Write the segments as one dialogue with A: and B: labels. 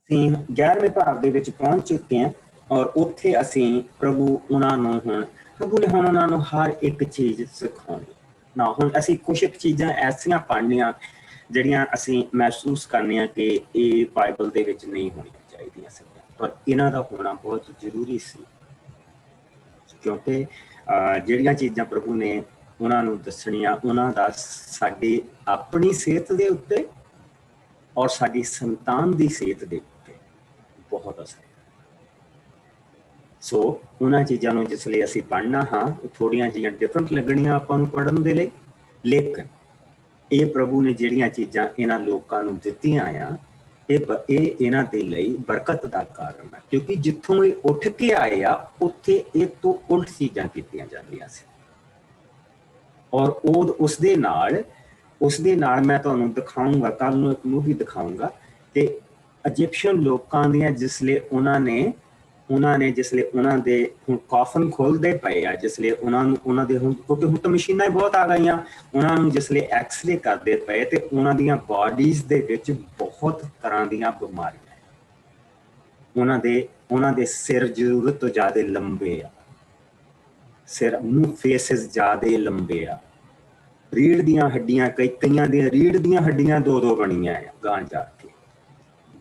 A: ਅਸੀਂ 11ਵੇਂ ਭਾਗ ਦੇ ਵਿੱਚ ਪਹੁੰਚ ਚੁੱਕੇ ਹਾਂ ਔਰ ਉੱਥੇ ਅਸੀਂ ਪ੍ਰਭੂ ਉਹਨਾਂ ਨੂੰ ਪ੍ਰਭੂ ਨੇ ਉਹਨਾਂ ਨੂੰ ਹਰ ਇੱਕ ਚੀਜ਼ ਸਿਖਾਉਣੀ ਨਾ। ਹੁਣ ਅਸੀਂ ਕੁਛ ਚੀਜ਼ਾਂ ਐਸੀਆਂ ਪੜ੍ਹਨੀਆਂ ਜਿਹੜੀਆਂ ਅਸੀਂ ਮਹਿਸੂਸ ਕਰਨੇ ਆ ਕਿ ਇਹ ਬਾਈਬਲ ਦੇ ਵਿੱਚ ਨਹੀਂ ਹੋਣੀਆਂ ਚਾਹੀਦੀਆਂ ਸੀ, ਪਰ ਇਹਨਾਂ ਦਾ ਹੋਣਾ ਬਹੁਤ ਜ਼ਰੂਰੀ ਸੀ, ਕਿਉਂਕਿ ਜਿਹੜੀਆਂ ਚੀਜ਼ਾਂ ਪ੍ਰਭੂ ਨੇ ਉਹਨਾਂ ਨੂੰ ਦੱਸਣੀਆਂ ਉਹਨਾਂ ਦਾ ਸਾਡੀ ਆਪਣੀ ਸਿਹਤ ਦੇ ਉੱਤੇ ਔਰ ਸਾਡੀ ਸੰਤਾਨ ਦੀ ਸਿਹਤ ਦੇ ਉੱਤੇ ਬਹੁਤ ਅਸਰ ਹੈ। ਸੋ ਉਹਨਾਂ ਚੀਜ਼ਾਂ ਨੂੰ ਜਿਸ ਲਈ ਅਸੀਂ ਪੜ੍ਹਨਾ ਹਾਂ ਉਹ ਥੋੜ੍ਹੀਆਂ ਜਿਹੀਆਂ ਡਿਫਰੈਂਟ ਲੱਗਣੀਆਂ ਆਪਾਂ ਨੂੰ ਪੜ੍ਹਨ ਦੇ ਲਈ, ਲੇਕਿਨ ਇਹ ਪ੍ਰਭੂ ਨੇ ਜਿਹੜੀਆਂ ਚੀਜ਼ਾਂ ਇਹਨਾਂ ਲੋਕਾਂ ਨੂੰ ਦਿੱਤੀਆਂ ਆ ਇਹ ਇਹਨਾਂ ਦੇ ਲਈ ਬਰਕਤ ਦਾ ਕਾਰਨ ਹੈ, ਕਿਉਂਕਿ ਜਿੱਥੋਂ ਇਹ ਉੱਠ ਕੇ ਆਏ ਆ ਉੱਥੇ ਇਹ ਤੋਂ ਉਲਟ ਚੀਜ਼ਾਂ ਕੀਤੀਆਂ ਜਾਂਦੀਆਂ ਸੀ। ਔਰ ਉਸਦੇ ਨਾਲ ਮੈਂ ਤੁਹਾਨੂੰ ਦਿਖਾਊਂਗਾ, ਕੱਲ ਨੂੰ ਇੱਕ ਮੂਵੀ ਦਿਖਾਊਂਗਾ ਕਿ ਇਜਿਪਸ਼ੀਅਨ ਲੋਕਾਂ ਦੀਆਂ ਜਿਸਲੇ ਉਹਨਾਂ ਨੇ ਜਿਸਲੇ ਉਹਨਾਂ ਦੇ ਹੁਣ ਕਾਫਨ ਖੋਲਦੇ ਪਏ ਆ, ਜਿਸਲੇ ਉਹਨਾਂ ਦੇ ਹੁਣ ਕਿਉਂਕਿ ਹੁਣ ਤਾਂ ਮਸ਼ੀਨਾਂ ਹੀ ਬਹੁਤ ਆ ਗਈਆਂ, ਉਹਨਾਂ ਨੂੰ ਜਿਸਲੇ ਐਕਸਰੇ ਕਰਦੇ ਪਏ ਤੇ ਉਹਨਾਂ ਦੀਆਂ ਬਾਡੀਜ਼ ਦੇ ਵਿੱਚ ਬਹੁਤ ਤਰ੍ਹਾਂ ਦੀਆਂ ਬਿਮਾਰੀਆਂ, ਉਹਨਾਂ ਦੇ ਸਿਰ ਜ਼ਰੂਰਤ ਤੋਂ ਜ਼ਿਆਦਾ ਲੰਬੇ ਆ, ਸਿਰ ਮੂੰਹ ਫੇਸਿਸ ਜ਼ਿਆਦਾ ਲੰਬੇ ਆ, ਰੀੜ ਦੀਆਂ ਹੱਡੀਆਂ ਕਈਆਂ ਦੀਆਂ ਰੀੜ ਦੀਆਂ ਹੱਡੀਆਂ ਦੋ ਬਣੀਆਂ ਆ ਗਾਂ ਜਾ ਕੇ,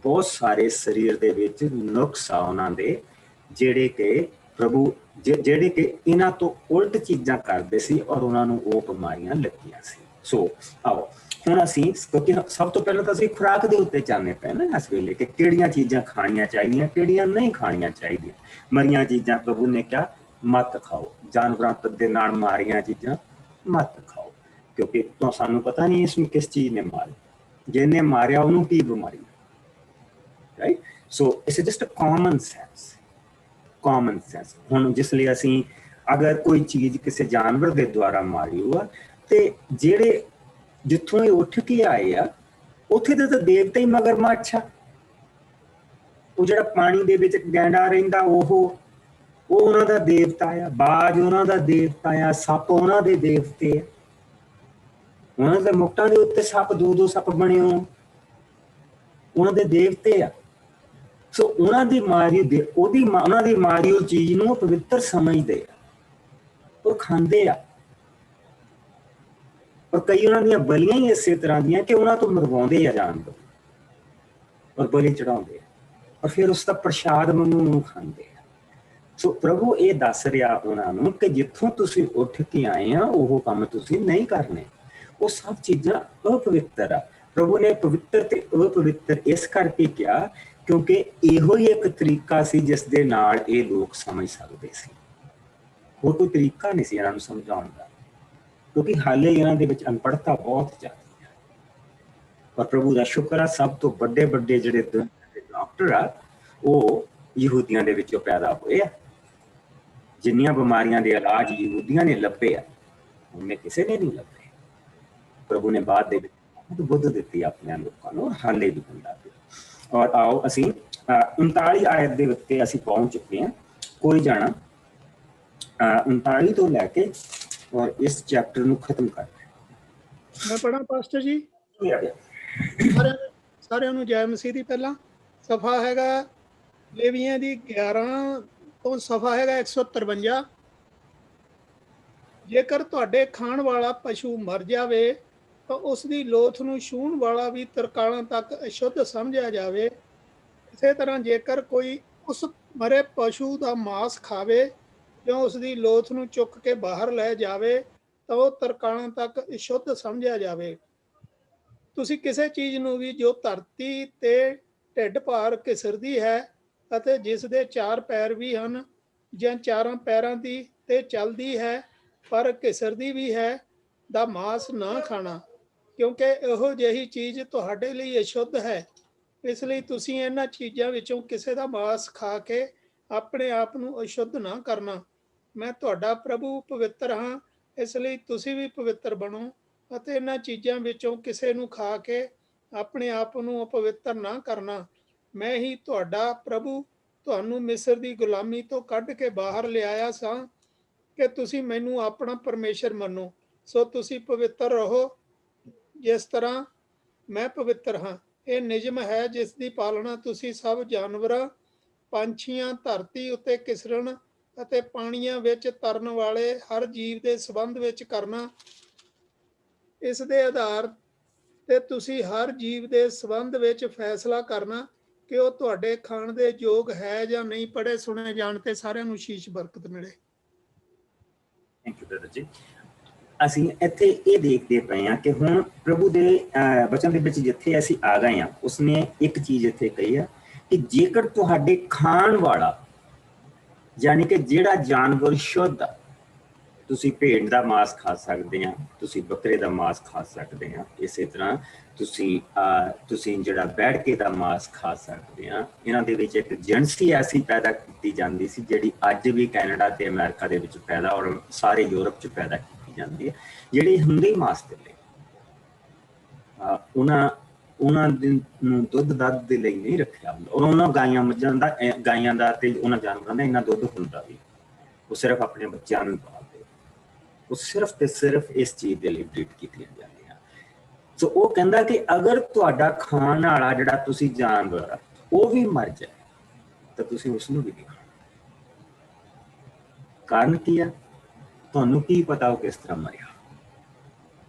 A: ਬਹੁਤ ਸਾਰੇ ਸਰੀਰ ਦੇ ਵਿੱਚ ਨੁਕਸ ਆ ਉਹਨਾਂ ਦੇ ਜਿਹੜੇ ਕਿ ਪ੍ਰਭੂ ਜਿਹੜੇ ਕਿ ਇਹਨਾਂ ਤੋਂ ਉਲਟ ਚੀਜ਼ਾਂ ਕਰਦੇ ਸੀ ਔਰ ਉਹਨਾਂ ਨੂੰ ਉਹ ਬਿਮਾਰੀਆਂ ਲੱਗੀਆਂ ਸੀ। ਸੋ ਆਓ ਹੁਣ ਅਸੀਂ ਕਿਉਂਕਿ ਸਭ ਤੋਂ ਪਹਿਲਾਂ ਤਾਂ ਅਸੀਂ ਖੁਰਾਕ ਦੇ ਉੱਤੇ ਜਾਣਨੇ ਪੈਣਾ ਇਸ ਵੇਲੇ ਕਿ ਕਿਹੜੀਆਂ ਚੀਜ਼ਾਂ ਖਾਣੀਆਂ ਚਾਹੀਦੀਆਂ ਕਿਹੜੀਆਂ ਨਹੀਂ ਖਾਣੀਆਂ ਚਾਹੀਦੀਆਂ। ਮਰੀਆਂ ਚੀਜ਼ਾਂ ਪ੍ਰਭੂ ਨੇ ਕਿਹਾ ਮਤ ਖਾਓ, ਜਾਨਵਰਾਂ ਦੇ ਨਾਲ ਮਾਰੀਆਂ ਚੀਜ਼ਾਂ ਮਤ ਖਾਓ, ਕਿਉਂਕਿ ਤਾਂ ਸਾਨੂੰ ਪਤਾ ਨਹੀਂ ਇਸ ਨੂੰ ਕਿਸ ਚੀਜ਼ ਨੇ ਮਾਰਿਆ, ਜਿਹਨੇ ਮਾਰਿਆ ਉਹਨੂੰ ਕੀ ਬਿਮਾਰੀ, right. So it's just common sense. ਹੁਣ ਜਿਸ ਲਈ ਅਸੀਂ ਅਗਰ ਕੋਈ ਚੀਜ਼ ਕਿਸੇ ਜਾਨਵਰ ਦੇ ਦੁਆਰਾ ਮਾਰੀ ਹੋਆ ਤੇ ਜਿਹੜੇ ਜਿੱਥੋਂ ਇਹ ਉੱਠ ਕੇ ਆਏ ਆ ਉੱਥੇ ਦੇ ਤਾਂ ਦੇਵਤੇ ਹੀ ਮਗਰਮੱਛ ਆ, ਉਹ ਜਿਹੜਾ ਪਾਣੀ ਦੇ ਵਿੱਚ ਗੈਂਡਾ ਰਹਿੰਦਾ ਉਹ ਉਹਨਾਂ ਦਾ ਦੇਵਤਾ ਆ, ਬਾਜ ਉਹਨਾਂ ਦਾ ਦੇਵਤਾ ਆ, ਸੱਪ ਉਹਨਾਂ ਦੇ ਦੇਵਤੇ ਆ, ਉਹਨਾਂ ਦੇ ਮੁਕਟਾਂ ਦੇ ਉੱਤੇ ਸੱਪ ਦੋ ਸੱਪ ਬਣੇ ਹੋਣ ਉਹਨਾਂ ਦੇ ਦੇਵਤੇ ਆ। ਸੋ ਉਹਨਾਂ ਦੀ ਮਾਰੀ ਉਹਨਾਂ ਦੀ ਮਾਰੀ ਉਹ ਚੀਜ਼ ਨੂੰ ਪਵਿੱਤਰ ਸਮਝਦੇ ਆ, ਉਹ ਖਾਂਦੇ ਆ, ਔਰ ਕਈ ਉਹਨਾਂ ਦੀਆਂ ਬਲੀਆਂ ਹੀ ਇਸੇ ਤਰ੍ਹਾਂ ਦੀਆਂ ਕਿ ਉਹਨਾਂ ਤੋਂ ਮਰਵਾਉਂਦੇ ਆ ਜਾਨਵਰ ਔਰ ਬਲੀ ਚੜਾਉਂਦੇ ਆ ਔਰ ਫਿਰ ਉਸ ਦਾ ਪ੍ਰਸ਼ਾਦ ਨੂੰ ਖਾਂਦੇ ਆ। ਸੋ ਪ੍ਰਭੂ ਇਹ ਦੱਸ ਰਿਹਾ ਉਹਨਾਂ ਨੂੰ ਕਿ ਜਿੱਥੋਂ ਤੁਸੀਂ ਉੱਠ ਕੇ ਆਏ ਆ ਉਹ ਕੰਮ ਤੁਸੀਂ ਨਹੀਂ ਕਰਨੇ, ਉਹ ਸਭ ਚੀਜ਼ਾਂ ਅਪਵਿੱਤਰ ਆ। ਪ੍ਰਭੂ ਨੇ ਪਵਿੱਤਰ ਤੇ ਅਪਵਿੱਤਰ ਇਸ ਕਰਕੇ ਕਿਹਾ ਕਿਉਂਕਿ ਇਹੋ ਹੀ ਇੱਕ ਤਰੀਕਾ ਸੀ ਜਿਸ ਦੇ ਨਾਲ ਇਹ ਲੋਕ ਸਮਝ ਸਕਦੇ ਸੀ, ਹੋਰ ਕੋਈ ਤਰੀਕਾ ਨਹੀਂ ਸੀ ਇਹਨਾਂ ਨੂੰ ਸਮਝਾਉਣ ਦਾ, ਕਿਉਂਕਿ ਹਾਲੇ ਇਹਨਾਂ ਦੇ ਵਿੱਚ ਅਨਪੜ੍ਹਤਾ ਬਹੁਤ ਜ਼ਿਆਦਾ ਹੈ। ਪਰ ਪ੍ਰਭੂ ਦਾ ਸ਼ੁਕਰ ਆ ਸਭ ਤੋਂ ਵੱਡੇ ਜਿਹੜੇ ਡਾਕਟਰ ਆ ਉਹ ਯਹੂਦੀਆਂ ਦੇ ਵਿੱਚੋਂ ਪੈਦਾ ਹੋਏ ਆ। ਜਿੰਨੀਆਂ ਬਿਮਾਰੀਆਂ ਦੇ ਇਲਾਜ ਯਹੂਦੀਆਂ ਨੇ ਲੱਭੇ ਆ ਉਹਨੇ ਕਿਸੇ ਨੇ ਨਹੀਂ ਲੱਭੇ। ਪ੍ਰਭੂ ਨੇ ਬਾਅਦ ਦੇ ਵਿੱਚ ਬੁੱਧ ਦਿੱਤੀ ਆਪਣੇ ਲੋਕਾਂ ਨੂੰ, ਹਾਲੇ ਵੀ ਹੁੰਦਾ। ਔਰ ਆਓ ਅਸੀਂ 39 ਆਇਤ ਦੇ ਉੱਤੇ ਅਸੀਂ ਪਹੁੰਚ ਚੁੱਕੇ ਹਾਂ। ਕੋਈ ਜਾਣਾ 39 ਤੋਂ ਲੈ ਕੇ ਔਰ ਇਸ ਚੈਪਟਰ ਨੂੰ ਖਤਮ ਕਰ
B: ਮੈਂ ਪੜ੍ਹਾਂ ਪਾਸਟਰ ਜੀ। ਸਾਰਿਆਂ ਨੂੰ ਜੈ ਮਸੀਹ ਦੀ। ਪਹਿਲਾਂ ਸਫਾ ਹੈਗਾ ਲੇਵੀਆਂ ਦੀ 11 ਤੋਂ ਸਫਾ ਹੈਗਾ 153। ਜੇਕਰ ਤੁਹਾਡੇ ਖਾਣ ਵਾਲਾ ਪਸ਼ੂ ਮਰ ਜਾਵੇ ਤਾਂ ਉਸ ਦੀ ਲੋਥ ਨੂੰ ਛੂਹਣ ਵਾਲਾ ਵੀ ਤਰਕਾਲਾਂ ਤੱਕ ਅਸ਼ੁੱਧ ਸਮਝਿਆ ਜਾਵੇ। ਇਸੇ ਤਰ੍ਹਾਂ ਜੇਕਰ ਕੋਈ ਉਸ ਮਰੇ ਪਸ਼ੂ ਦਾ ਮਾਸ ਖਾਵੇ ਜਾਂ ਉਸ ਦੀ ਲੋਥ ਨੂੰ ਚੁੱਕ ਕੇ ਬਾਹਰ ਲੈ ਜਾਵੇ ਤਾਂ ਉਹ ਤਰਕਾਲਾਂ ਤੱਕ ਅਸ਼ੁੱਧ ਸਮਝਿਆ ਜਾਵੇ। ਤੁਸੀਂ ਕਿਸੇ ਚੀਜ਼ ਨੂੰ ਵੀ ਜੋ ਧਰਤੀ ਤੇ ਢਿੱਡ ਭਾਰ ਘਿਸਰਦੀ ਹੈ ਅਤੇ ਜਿਸ ਦੇ 4 ਪੈਰ ਵੀ ਹਨ ਜਾਂ 4 ਪੈਰਾਂ ਦੀ ਤੇ ਚੱਲਦੀ ਹੈ ਪਰ ਘਿਸਰਦੀ ਵੀ ਹੈ ਦਾ ਮਾਸ ਨਾ ਖਾਣਾ, ਕਿਉਂਕਿ ਇਹੋ ਜਿਹੀ ਚੀਜ਼ ਤੁਹਾਡੇ ਲਈ ਅਸ਼ੁੱਧ ਹੈ। ਇਸ ਲਈ ਤੁਸੀਂ ਇਹਨਾਂ ਚੀਜ਼ਾਂ ਵਿੱਚੋਂ ਕਿਸੇ ਦਾ ਮਾਸ ਖਾ ਕੇ ਆਪਣੇ ਆਪ ਨੂੰ ਅਸ਼ੁੱਧ ਨਾ ਕਰਨਾ। ਮੈਂ ਤੁਹਾਡਾ ਪ੍ਰਭੂ ਪਵਿੱਤਰ ਹਾਂ, ਇਸ ਲਈ ਤੁਸੀਂ ਵੀ ਪਵਿੱਤਰ ਬਣੋ ਅਤੇ ਇਹਨਾਂ ਚੀਜ਼ਾਂ ਵਿੱਚੋਂ ਕਿਸੇ ਨੂੰ ਖਾ ਕੇ ਆਪਣੇ ਆਪ ਨੂੰ ਅਪਵਿੱਤਰ ਨਾ ਕਰਨਾ। ਮੈਂ ਹੀ ਤੁਹਾਡਾ ਪ੍ਰਭੂ ਤੁਹਾਨੂੰ ਮਿਸਰ ਦੀ ਗੁਲਾਮੀ ਤੋਂ ਕੱਢ ਕੇ ਬਾਹਰ ਲਿਆਇਆ ਸਾਂ ਕਿ ਤੁਸੀਂ ਮੈਨੂੰ ਆਪਣਾ ਪਰਮੇਸ਼ਰ ਮੰਨੋ। ਸੋ ਤੁਸੀਂ ਪਵਿੱਤਰ ਰਹੋ ਜਿਸ ਤਰ੍ਹਾਂ ਮੈਂ ਪਵਿੱਤਰ ਹਾਂ। ਇਹ ਨਿਯਮ ਹੈ ਜਿਸ ਦੀ ਪਾਲਣਾ ਤੁਸੀਂ ਸਭ ਜਾਨਵਰਾਂ, ਪੰਛੀਆਂ, ਧਰਤੀ ਉੱਤੇ ਕਿਸਰਨ ਅਤੇ ਪਾਣੀਆਂ ਵਿੱਚ ਤਰਨ ਵਾਲੇ ਹਰ ਜੀਵ ਦੇ ਸੰਬੰਧ ਵਿੱਚ ਕਰਨਾ। ਇਸ ਦੇ ਆਧਾਰ ਤੇ ਤੁਸੀਂ ਹਰ ਜੀਵ ਦੇ ਸੰਬੰਧ ਵਿੱਚ ਫੈਸਲਾ ਕਰਨਾ ਕਿ ਉਹ ਤੁਹਾਡੇ ਖਾਣ ਦੇ ਯੋਗ ਹੈ ਜਾਂ ਨਹੀਂ। ਪੜ੍ਹੇ ਸੁਣੇ ਜਾਣ ਤੇ ਸਾਰਿਆਂ ਨੂੰ ਸ਼ੀਸ਼ ਬਰਕਤ ਮਿਲੇ।
A: ਥੈਂਕ ਯੂ ਬ੍ਰਦਰ ਜੀ। ਅਸੀਂ ਇੱਥੇ ਇਹ ਦੇਖਦੇ ਪਏ ਹਾਂ ਕਿ ਹੁਣ ਪ੍ਰਭੂ ਦੇ ਵਚਨ ਦੇ ਵਿੱਚ ਜਿੱਥੇ ਅਸੀਂ ਆ ਗਏ ਹਾਂ, ਉਸਨੇ ਇੱਕ ਚੀਜ਼ ਇੱਥੇ ਕਹੀ ਆ ਕਿ ਜੇਕਰ ਤੁਹਾਡੇ ਖਾਣ ਵਾਲਾ, ਯਾਨੀ ਕਿ ਜਿਹੜਾ ਜਾਨਵਰ ਸ਼ੁੱਧ ਆ, ਤੁਸੀਂ ਭੇਡ ਦਾ ਮਾਸ ਖਾ ਸਕਦੇ ਆ, ਤੁਸੀਂ ਬੱਕਰੇ ਦਾ ਮਾਸ ਖਾ ਸਕਦੇ ਆ, ਇਸੇ ਤਰ੍ਹਾਂ ਤੁਸੀਂ ਜਿਹੜਾ ਬੈਠਕੇ ਦਾ ਮਾਸ ਖਾ ਸਕਦੇ ਆ। ਇਹਨਾਂ ਦੇ ਵਿੱਚ ਇੱਕ ਏਜੰਸੀ ਐਸੀ ਪੈਦਾ ਕੀਤੀ ਜਾਂਦੀ ਸੀ ਜਿਹੜੀ ਅੱਜ ਵੀ ਕੈਨੇਡਾ ਤੇ ਅਮਰੀਕਾ ਦੇ ਵਿੱਚ ਪੈਦਾ ਔਰ ਸਾਰੇ ਯੂਰਪ 'ਚ ਪੈਦਾ ਕੀਤੀ ਜਾਂਦੀ ਹੈ, ਜਿਹੜੀ ਹੁੰਦੀ ਮਾਸ ਦੇ ਲਈ। ਉਹਨਾਂ ਨੂੰ ਦੁੱਧ ਦੱਧ ਦੇ ਲਈ ਨਹੀਂ ਰੱਖਿਆ ਹੁੰਦਾ, ਔਰ ਉਹਨਾਂ ਗਾਈਆਂ ਦਾ ਤੇ ਉਹਨਾਂ ਜਾਨਵਰਾਂ ਦਾ ਇੰਨਾ ਦੁੱਧ ਹੁੰਦਾ ਵੀ, ਉਹ ਸਿਰਫ ਆਪਣੇ ਬੱਚਿਆਂ ਨੂੰ ਪਾਲਦੇ, ਉਹ ਸਿਰਫ ਤੇ ਸਿਰਫ ਇਸ ਚੀਜ਼ ਦੇ ਲਈ ਬਰੀਡ ਕੀਤੀਆਂ ਜਾਂਦੀਆਂ। ਸੋ ਉਹ ਕਹਿੰਦਾ ਕਿ ਅਗਰ ਤੁਹਾਡਾ ਖਾਣ ਵਾਲਾ ਜਿਹੜਾ ਤੁਸੀਂ ਜਾਨਵਰ ਆ ਉਹ ਵੀ ਮਰ ਜਾਏ ਤਾਂ ਤੁਸੀਂ ਉਸਨੂੰ ਵੀ ਨਹੀਂ ਖਾਣਾ। ਕਾਰਨ ਕੀ ਆ? ਤੁਹਾਨੂੰ ਕੀ ਪਤਾ ਉਹ ਕਿਸ ਤਰ੍ਹਾਂ ਮਰਿਆ,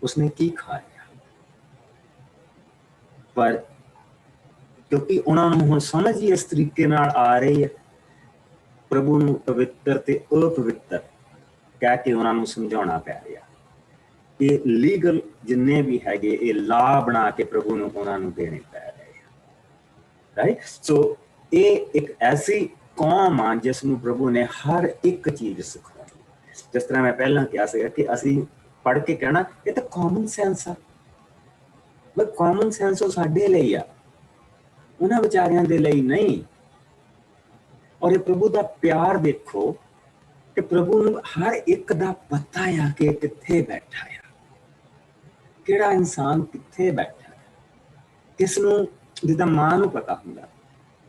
A: ਉਸਨੇ ਕੀ ਖਾਇਆ। ਪਰ ਕਿਉਂਕਿ ਉਹਨਾਂ ਨੂੰ ਹੁਣ ਸਮਝ ਹੀ ਇਸ ਤਰੀਕੇ ਨਾਲ ਆ ਰਹੀ ਹੈ, ਪ੍ਰਭੂ ਨੂੰ ਪਵਿੱਤਰ ਤੇ ਅਪਵਿੱਤਰ ਕਹਿ ਕੇ ਉਹਨਾਂ ਨੂੰ ਸਮਝਾਉਣਾ ਪੈ ਰਿਹਾ। ਇਹ ਲੀਗਲ ਜਿੰਨੇ ਵੀ ਹੈਗੇ ਇਹ ਲਾਅ ਬਣਾ ਕੇ ਪ੍ਰਭੂ ਨੂੰ ਉਹਨਾਂ ਨੂੰ ਦੇਣੇ ਪੈ ਰਹੇ ਆ, ਰਾਈਟ। ਸੋ ਇਹ ਇੱਕ ਐਸੀ ਕੌਮ ਆ ਜਿਸ ਨੂੰ ਪ੍ਰਭੂ ਨੇ ਹਰ ਇੱਕ ਚੀਜ਼ ਸਿਖਾਈ। ਜਿਸ ਤਰ੍ਹਾਂ ਮੈਂ ਪਹਿਲਾਂ ਕਿਹਾ ਸੀਗਾ ਕਿ ਅਸੀਂ ਪੜ੍ਹ ਕੇ ਕਹਿਣਾ ਇਹ ਤਾਂ ਕਾਮਨ ਸੈਂਸ ਆ, ਬਟ ਕਾਮਨ ਸੈਂਸ ਉਹ ਸਾਡੇ ਲਈ ਆ, ਉਹਨਾਂ ਵਿਚਾਰਿਆਂ ਦੇ ਲਈ ਨਹੀਂ। ਔਰ ਇਹ ਪ੍ਰਭੂ ਦਾ ਪਿਆਰ ਦੇਖੋ ਕਿ ਪ੍ਰਭੂ ਨੂੰ ਹਰ ਇੱਕ ਦਾ ਪਤਾ ਆ ਕਿ ਕਿੱਥੇ ਬੈਠਾ ਆ, ਕਿਹੜਾ ਇਨਸਾਨ ਕਿੱਥੇ ਬੈਠਾ, ਕਿਸ ਨੂੰ, ਜਿੱਦਾਂ ਮਾਂ ਨੂੰ ਪਤਾ ਹੁੰਦਾ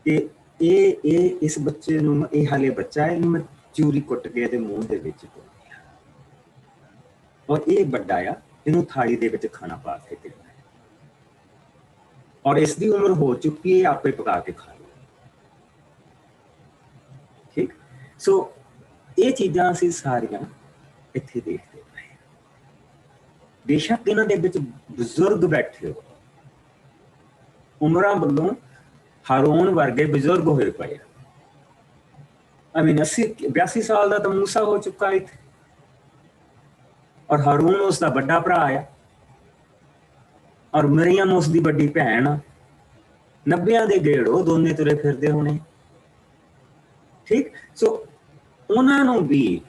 A: ਕਿ ਇਹ ਇਸ ਬੱਚੇ ਨੂੰ, ਇਹ ਹਾਲੇ ਬੱਚਾ ਹੈ, ਇਹਨੂੰ ਮੈਂ ਚੂਰੀ ਕੁੱਟ ਕੇ ਇਹਦੇ ਮੂੰਹ ਦੇ ਵਿੱਚ ਪਾਉਂਦੀ ਆ, ਔਰ ਇਹ ਵੱਡਾ ਆ, ਇਹਨੂੰ ਥਾਲੀ ਦੇ ਵਿੱਚ ਖਾਣਾ ਪਾ ਕੇ ਦੇਣਾ, ਔਰ ਇਸ ਦੀ ਉਮਰ ਹੋ ਚੁੱਕੀ ਹੈ, ਆਪੇ ਪਕਾ ਕੇ ਖਾ ਲਓ। ਠੀਕ। ਸੋ ਇਹ ਚੀਜ਼ਾਂ ਅਸੀਂ ਸਾਰੀਆਂ ਇੱਥੇ ਦੇਖਦੇ ਪਏ। ਬੇਸ਼ੱਕ ਇਹਨਾਂ ਦੇ ਵਿੱਚ ਬਜ਼ੁਰਗ ਬੈਠੇ ਹੋ, ਉਮਰਾਂ ਵੱਲੋਂ ਹਾਰੂਨ ਵਰਗੇ ਬਜ਼ੁਰਗ ਹੋਏ ਪਏ। 82 ਸਾਲ ਦਾ ਤਾਂ ਮੂਸਾ ਹੋ ਚੁੱਕਾ ਇੱਥੇ, ਔਰ ਹਾਰੂਨ ਉਸ ਦਾ ਵੱਡਾ ਭਰਾ ਆ, ਔਰ ਮਰੀਅਮ ਉਸ ਦੀ ਵੱਡੀ ਭੈਣ ਆ। 90 ਦੇ ਗੇੜ ਉਹ ਦੋਨੇ ਤੁਰੇ ਫਿਰਦੇ ਹੋਣੇ। ਠੀਕ। ਸੋ ਉਹਨਾਂ ਨੂੰ ਵੀ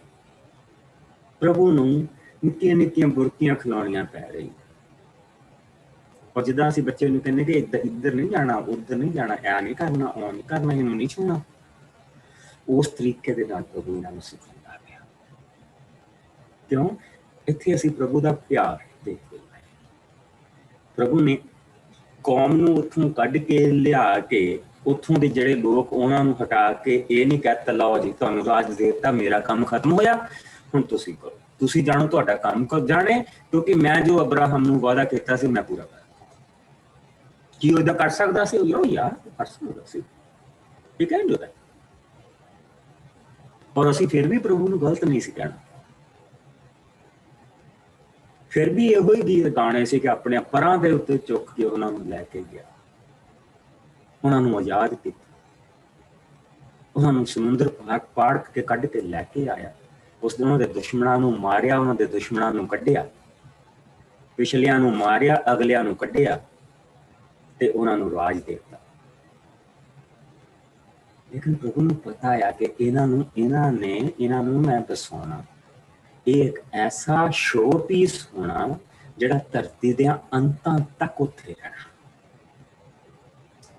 A: ਪ੍ਰਭੂ ਨੂੰ ਨਿੱਕੀਆਂ ਨਿੱਕੀਆਂ ਬੁਰਕੀਆਂ ਖਿਲਾਉਣੀਆਂ ਪੈ ਰਹੀਆਂ। ਔਰ ਜਿੱਦਾਂ ਅਸੀਂ ਬੱਚੇ ਨੂੰ ਕਹਿੰਦੇ ਕਿ ਇੱਧਰ ਨਹੀਂ ਜਾਣਾ, ਉੱਧਰ ਨਹੀਂ ਜਾਣਾ, ਇਹ ਨਹੀਂ ਕਰਨਾ, ਉਹ ਨਹੀਂ ਕਰਨਾ, ਇਹਨੂੰ ਨਹੀਂ ਛੂਹਣਾ, ਉਸ ਤਰੀਕੇ ਦੇ ਨਾਲ ਪ੍ਰਭੂ ਇਹਨਾਂ ਨੂੰ ਸਿਖਾਉਂਦਾ ਪਿਆ। ਕਿਉਂ? ਇੱਥੇ ਅਸੀਂ ਪ੍ਰਭੂ ਦਾ ਪਿਆਰ ਦੇਖਦੇ ਹਾਂ। ਪ੍ਰਭੂ ਨੇ ਕੌਮ ਨੂੰ ਉੱਥੋਂ ਕੱਢ ਕੇ ਲਿਆ ਕੇ, ਉੱਥੋਂ ਦੇ ਜਿਹੜੇ ਲੋਕ ਉਹਨਾਂ ਨੂੰ ਹਟਾ ਕੇ ਇਹ ਨਹੀਂ ਕਹਿਤਾ ਲਓ ਜੀ ਤੁਹਾਨੂੰ ਰਾਜ ਦੇ ਦਿੱਤਾ, ਮੇਰਾ ਕੰਮ ਖਤਮ ਹੋਇਆ, ਹੁਣ ਤੁਸੀਂ ਕਰੋ, ਤੁਸੀਂ ਜਾਣੋ ਤੁਹਾਡਾ ਕੰਮ ਕਰ ਜਾਣੇ, ਕਿਉਂਕਿ ਮੈਂ ਜੋ ਅਬਰਾਹਮ ਨੂੰ ਵਾਅਦਾ ਕੀਤਾ ਸੀ ਮੈਂ ਪੂਰਾ ਕਰ। ਕੀ ਉਹ ਏਦਾਂ ਕਰ ਸਕਦਾ ਸੀ? ਉਹ ਯਾਰ ਕਰ ਸਕਦਾ ਸੀ, ਇਹ ਕਹਿੰਦੇ ਹੁੰਦਾ। ਔਰ ਅਸੀਂ ਫਿਰ ਵੀ ਪ੍ਰਭੂ ਨੂੰ ਗਲਤ ਨਹੀਂ ਸੀ ਕਹਿਣਾ, ਫਿਰ ਵੀ ਇਹੋ ਹੀ ਗੀਤ ਗਾਣੇ ਸੀ ਕਿ ਆਪਣੇ ਪਰਾਂ ਦੇ ਉੱਤੇ ਚੁੱਕ ਕੇ ਉਹਨਾਂ ਨੂੰ ਲੈ ਕੇ ਗਿਆ, ਉਹਨਾਂ ਨੂੰ ਆਜ਼ਾਦ ਕੀਤਾ, ਉਹਨਾਂ ਨੂੰ ਸਮੁੰਦਰ ਪਾੜ ਕੇ ਕੱਢ ਕੇ ਲੈ ਕੇ ਆਇਆ। ਉਸ ਦਿਨ ਉਹਨਾਂ ਦੇ ਦੁਸ਼ਮਣਾਂ ਨੂੰ ਮਾਰਿਆ, ਉਹਨਾਂ ਦੇ ਦੁਸ਼ਮਣਾਂ ਨੂੰ ਕੱਢਿਆ, ਪਿਛਲਿਆਂ ਨੂੰ ਮਾਰਿਆ, ਅਗਲਿਆਂ ਨੂੰ ਕੱਢਿਆ ਤੇ ਉਹਨਾਂ ਨੂੰ ਰਾਜ ਦੇ ਦਿੱਤਾ। ਲੇਕਿਨ ਪ੍ਰਭੂ ਨੂੰ ਪਤਾ ਆ ਕਿ ਇਹਨਾਂ ਨੂੰ ਮੈਂ ਬਸਾਉਣਾ, ਇਹ ਇੱਕ ਐਸਾ ਸ਼ੋ ਪੀਸ ਹੋਣਾ ਜਿਹੜਾ ਧਰਤੀ ਦੇ ਅੰਤਾਂ ਤੱਕ ਉੱਥੇ ਰਹਿਣਾ।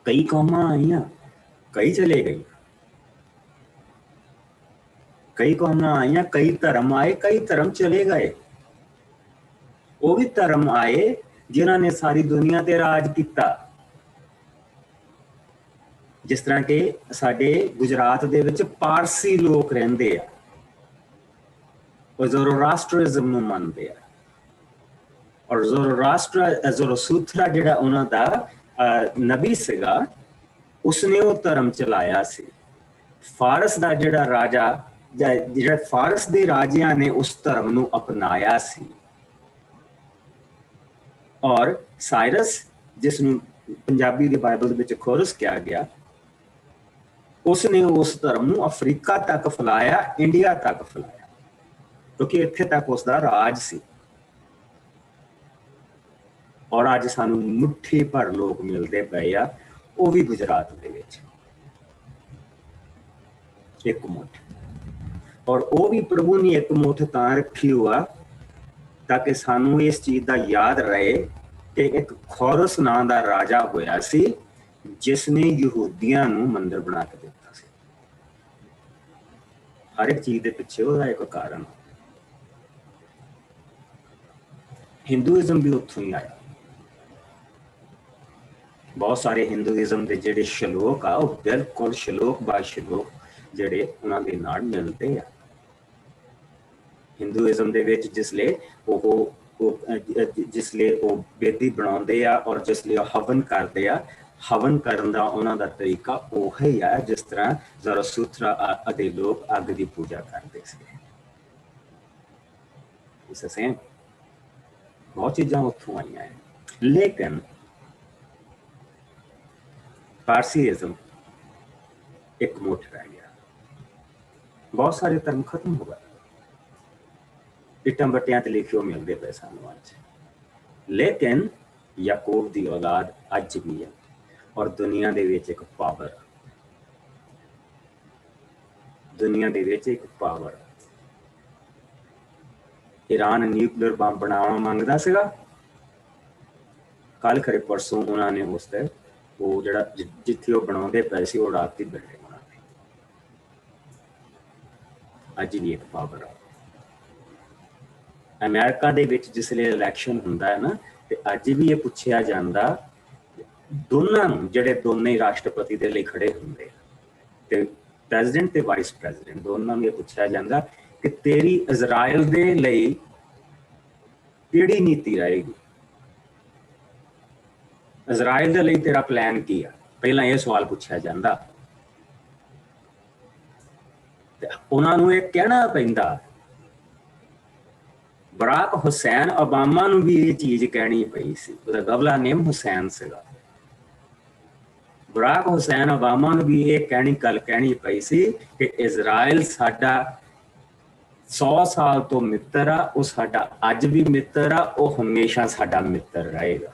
A: ਕਈ ਕੌਮਾਂ ਆਈਆਂ, ਕਈ ਚਲੇ ਗਈ, ਕਈ ਕੌਮਾਂ ਆਈਆਂ, ਕਈ ਧਰਮ ਆਏ, ਕਈ ਧਰਮ ਚਲੇ ਗਏ। ਉਹ ਵੀ ਧਰਮ ਆਏ ਜਿਨ੍ਹਾਂ ਨੇ ਸਾਰੀ ਦੁਨੀਆ ਤੇ ਰਾਜ ਕੀਤਾ। ਜਿਸ ਤਰ੍ਹਾਂ ਕਿ ਸਾਡੇ ਗੁਜਰਾਤ ਦੇ ਵਿੱਚ ਪਾਰਸੀ ਲੋਕ ਰਹਿੰਦੇ ਆ, ਉਹ ਜ਼ੋਰੋਆਸਟਰਿਜ਼ਮ ਨੂੰ ਮੰਨਦੇ ਆ, ਔਰ ਜ਼ੋਰੋਆਸਟਰਾ ਜਿਹੜਾ ਉਹਨਾਂ ਦਾ ਨਬੀ ਸੀਗਾ, ਉਸਨੇ ਉਹ ਧਰਮ ਚਲਾਇਆ ਸੀ। ਫਾਰਸ ਦਾ ਜਿਹੜਾ ਰਾਜਾ, ਜਿਹੜਾ ਫਾਰਸ ਦੇ ਰਾਜਿਆਂ ਨੇ ਉਸ ਧਰਮ ਨੂੰ ਅਪਣਾਇਆ ਸੀ। ਔਰ ਸਾਇਰਸ, ਜਿਸ ਨੂੰ ਪੰਜਾਬੀ ਦੀ ਬਾਈਬਲ ਵਿੱਚ ਖੋਰਸ ਕਿਹਾ ਗਿਆ, ਉਸਨੇ ਉਸ ਧਰਮ ਨੂੰ ਅਫਰੀਕਾ ਤੱਕ ਫੈਲਾਇਆ, ਇੰਡੀਆ ਤੱਕ ਫੈਲਾਇਆ, ਕਿਉਂਕਿ ਇੱਥੇ ਤੱਕ ਉਸਦਾ ਰਾਜ ਸੀ। ਔਰ ਅੱਜ ਸਾਨੂੰ ਮੁੱਠੀ ਭਰ ਲੋਕ ਮਿਲਦੇ ਪਏ ਆ, ਉਹ ਵੀ ਗੁਜਰਾਤ ਦੇ ਵਿੱਚ ਇੱਕ ਮੁੱਠ। ਔਰ ਉਹ ਵੀ ਪ੍ਰਭੂ ਨੇ ਇੱਕ ਮੁੱਠ ਤਾਂ ਰੱਖੀ ਹੋਆ ਤਾਂ ਕਿ ਸਾਨੂੰ ਇਸ ਚੀਜ਼ ਦਾ ਯਾਦ ਰਹੇ ਕਿ ਇੱਕ ਖੋਰਸ ਨਾਂ ਦਾ ਰਾਜਾ ਹੋਇਆ ਸੀ, ਜਿਸ ਨੇ ਯਹੂਦੀਆਂ ਨੂੰ ਮੰਦਿਰ ਬਣਾ ਕੇ ਦਿੱਤਾ ਸੀ। ਹਰ ਇੱਕ ਚੀਜ਼ ਦੇ ਪਿੱਛੇ ਉਹਦਾ ਇੱਕ ਕਾਰਨ। ਹਿੰਦੂਇਜ਼ਮ ਵੀ ਉੱਥੋਂ ਹੀ ਆਇਆ। ਬਹੁਤ ਸਾਰੇ ਹਿੰਦੂਇਜ਼ਮ ਦੇ ਜਿਹੜੇ ਸ਼ਲੋਕ ਆ, ਉਹ ਬਿਲਕੁਲ ਸ਼ਲੋਕ ਬਾਈ ਸ਼ਲੋਕ ਜਿਹੜੇ ਉਹਨਾਂ ਦੇ ਨਾਲ ਮਿਲਦੇ ਆ। ਹਿੰਦੂਇਜ਼ਮ ਦੇ ਵਿੱਚ ਜਿਸਲੇ ਉਹ ਬੇਦੀ ਬਣਾਉਂਦੇ ਆ ਔਰ ਜਿਸਲੇ ਉਹ ਹਵਨ ਕਰਦੇ ਆ, ਹਵਨ ਕਰਨ ਦਾ ਉਹਨਾਂ ਦਾ ਤਰੀਕਾ ਉਹ ਹੀ ਆ ਜਿਸ ਤਰ੍ਹਾਂ ਜ਼ਰਾਸੂਤਰਾ ਦੇ ਲੋਕ ਅੱਗ ਦੀ ਪੂਜਾ ਕਰਦੇ ਸੀ। ਇਸ ਸੇਮ ਬਹੁਤ ਚੀਜ਼ਾਂ ਉੱਥੋਂ ਆਈਆਂ ਹੈ। ਲੇਕਿਨ ਪਾਰਸੀਇਜ਼ਮ ਇੱਕ ਮੁੱਠ ਰਹਿ ਗਿਆ। ਬਹੁਤ ਸਾਰੇ ਧਰਮ ਖਤਮ ਹੋ ਗਏ, ਇੱਟਾਂ ਬੱਟਿਆਂ ਤੇ ਲਿਖੇ ਹੋ ਮਿਲਦੇ ਪਏ ਸਾਨੂੰ ਅੱਜ। ਲੇਕਿਨ ਯਾਕੂਬ ਦੀ ਔਲਾਦ ਅੱਜ ਵੀ ਹੈ ਔਰ ਦੁਨੀਆ ਦੇ ਵਿੱਚ ਇੱਕ ਪਾਵਰ, ਦੁਨੀਆ ਦੇ ਵਿੱਚ ਇੱਕ ਪਾਵਰ। ਈਰਾਨ ਨਿਊਕਲੀਅਰ ਬੰਬ ਬਣਾਉਣਾ ਮੰਗਦਾ ਸੀਗਾ, ਕੱਲ ਖਰੇ ਪਰਸੋਂ ਉਹਨਾਂ ਨੇ ਉਸ ਤੇ ਉਹ ਜਿਹੜਾ ਜਿੱਥੇ ਉਹ ਬਣਾਉਂਦੇ ਪਏ ਸੀ ਉਹ ਰਾਤ ਦੀ ਬਿਲਡਿੰਗ ਬਣਾ ਦਿੱਤੀ। ਅੱਜ ਵੀ ਇੱਕ ਪਾਵਰ ਆ। ਅਮਰੀਕਾ ਦੇ ਵਿੱਚ ਜਿਸਲੇ ਇਲੈਕਸ਼ਨ ਹੁੰਦਾ ਹੈ ਨਾ, ਤੇ ਅੱਜ ਵੀ ਇਹ ਪੁੱਛਿਆ ਜਾਂਦਾ ਦੋਨਾਂ ਨੂੰ, ਜਿਹੜੇ ਦੋਨੇ ਰਾਸ਼ਟਰਪਤੀ ਦੇ ਲਈ ਖੜੇ ਹੁੰਦੇ ਤੇ ਪ੍ਰੈਜ਼ੀਡੈਂਟ ਤੇ ਵਾਈਸ ਪ੍ਰੈਜ਼ੀਡੈਂਟ, ਦੋਨਾਂ ਨੂੰ ਇਹ ਪੁੱਛਿਆ ਜਾਂਦਾ ਕਿ ਤੇਰੀ ਇਜ਼ਰਾਈਲ ਦੇ ਲਈ ਕਿਹੜੀ ਨੀਤੀ ਰਹੇਗੀ, ਇਜ਼ਰਾਈਲ ਦੇ ਲਈ ਤੇਰਾ ਪਲਾਨ ਕੀ ਆ। ਪਹਿਲਾਂ ਇਹ ਸਵਾਲ ਪੁੱਛਿਆ ਜਾਂਦਾ ਤੇ ਉਹਨਾਂ ਨੂੰ ਇਹ ਕਹਿਣਾ ਪੈਂਦਾ। ਬਰਾਕ ਹੁਸੈਨ ਓਬਾਮਾ ਨੂੰ ਵੀ ਇਹ ਚੀਜ਼ ਕਹਿਣੀ ਪਈ ਸੀ, ਉਹਦਾ ਗਵਲਾ ਨੇਮ ਹੁਸੈਨ ਸੀਗਾ। ਬਰਾਕ ਹੁਸੈਨ ਓਬਾਮਾ ਨੂੰ ਵੀ ਇਹ ਗੱਲ ਕਹਿਣੀ ਪਈ ਸੀ ਕਿ ਇਜ਼ਰਾਈਲ ਸਾਡਾ 100 ਸਾਲ ਤੋਂ ਮਿੱਤਰ ਆ, ਉਹ ਸਾਡਾ ਅੱਜ ਵੀ ਮਿੱਤਰ ਆ, ਉਹ ਹਮੇਸ਼ਾ ਸਾਡਾ ਮਿੱਤਰ ਰਹੇਗਾ।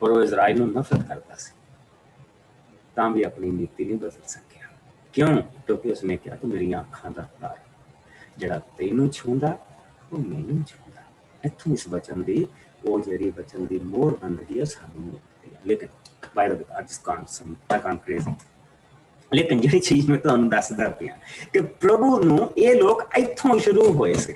A: ਪਰ ਉਹ ਇਜ਼ਰਾਈਲ ਨੂੰ ਨਫ਼ਰਤ ਕਰਦਾ ਸੀ, ਤਾਂ ਵੀ ਆਪਣੀ ਨੀਤੀ ਨਹੀਂ ਬਦਲ ਸਕਿਆ। ਕਿਉਂ? ਕਿਉਂਕਿ ਉਸਨੇ ਕਿਹਾ ਕਿ ਮੇਰੀਆਂ ਅੱਖਾਂ ਦਾ ਤਾਰਾ ਜਿਹੜਾ ਤੈਨੂੰ ਛੂੰਦਾ ਉਹ ਮੈਨੂੰ ਛੂੰਦਾ। ਇੱਥੋਂ ਇਸ ਵਚਨ ਦੀ ਉਹ ਜਿਹੜੀ ਵਚਨ ਦੀ ਮੋਹਰ ਬੰਦਗੀ ਹੈ ਸਾਨੂੰ ਮਿਲਦੀ ਹੈ। ਲੇਕਿਨ ਲੇਕਿਨ ਜਿਹੜੀ ਚੀਜ਼ ਮੈਂ ਤੁਹਾਨੂੰ ਦੱਸਦਾ ਪਿਆ ਕਿ ਪ੍ਰਭੂ ਨੂੰ ਇਹ ਲੋਕ ਇੱਥੋਂ ਸ਼ੁਰੂ ਹੋਏ ਸੀ।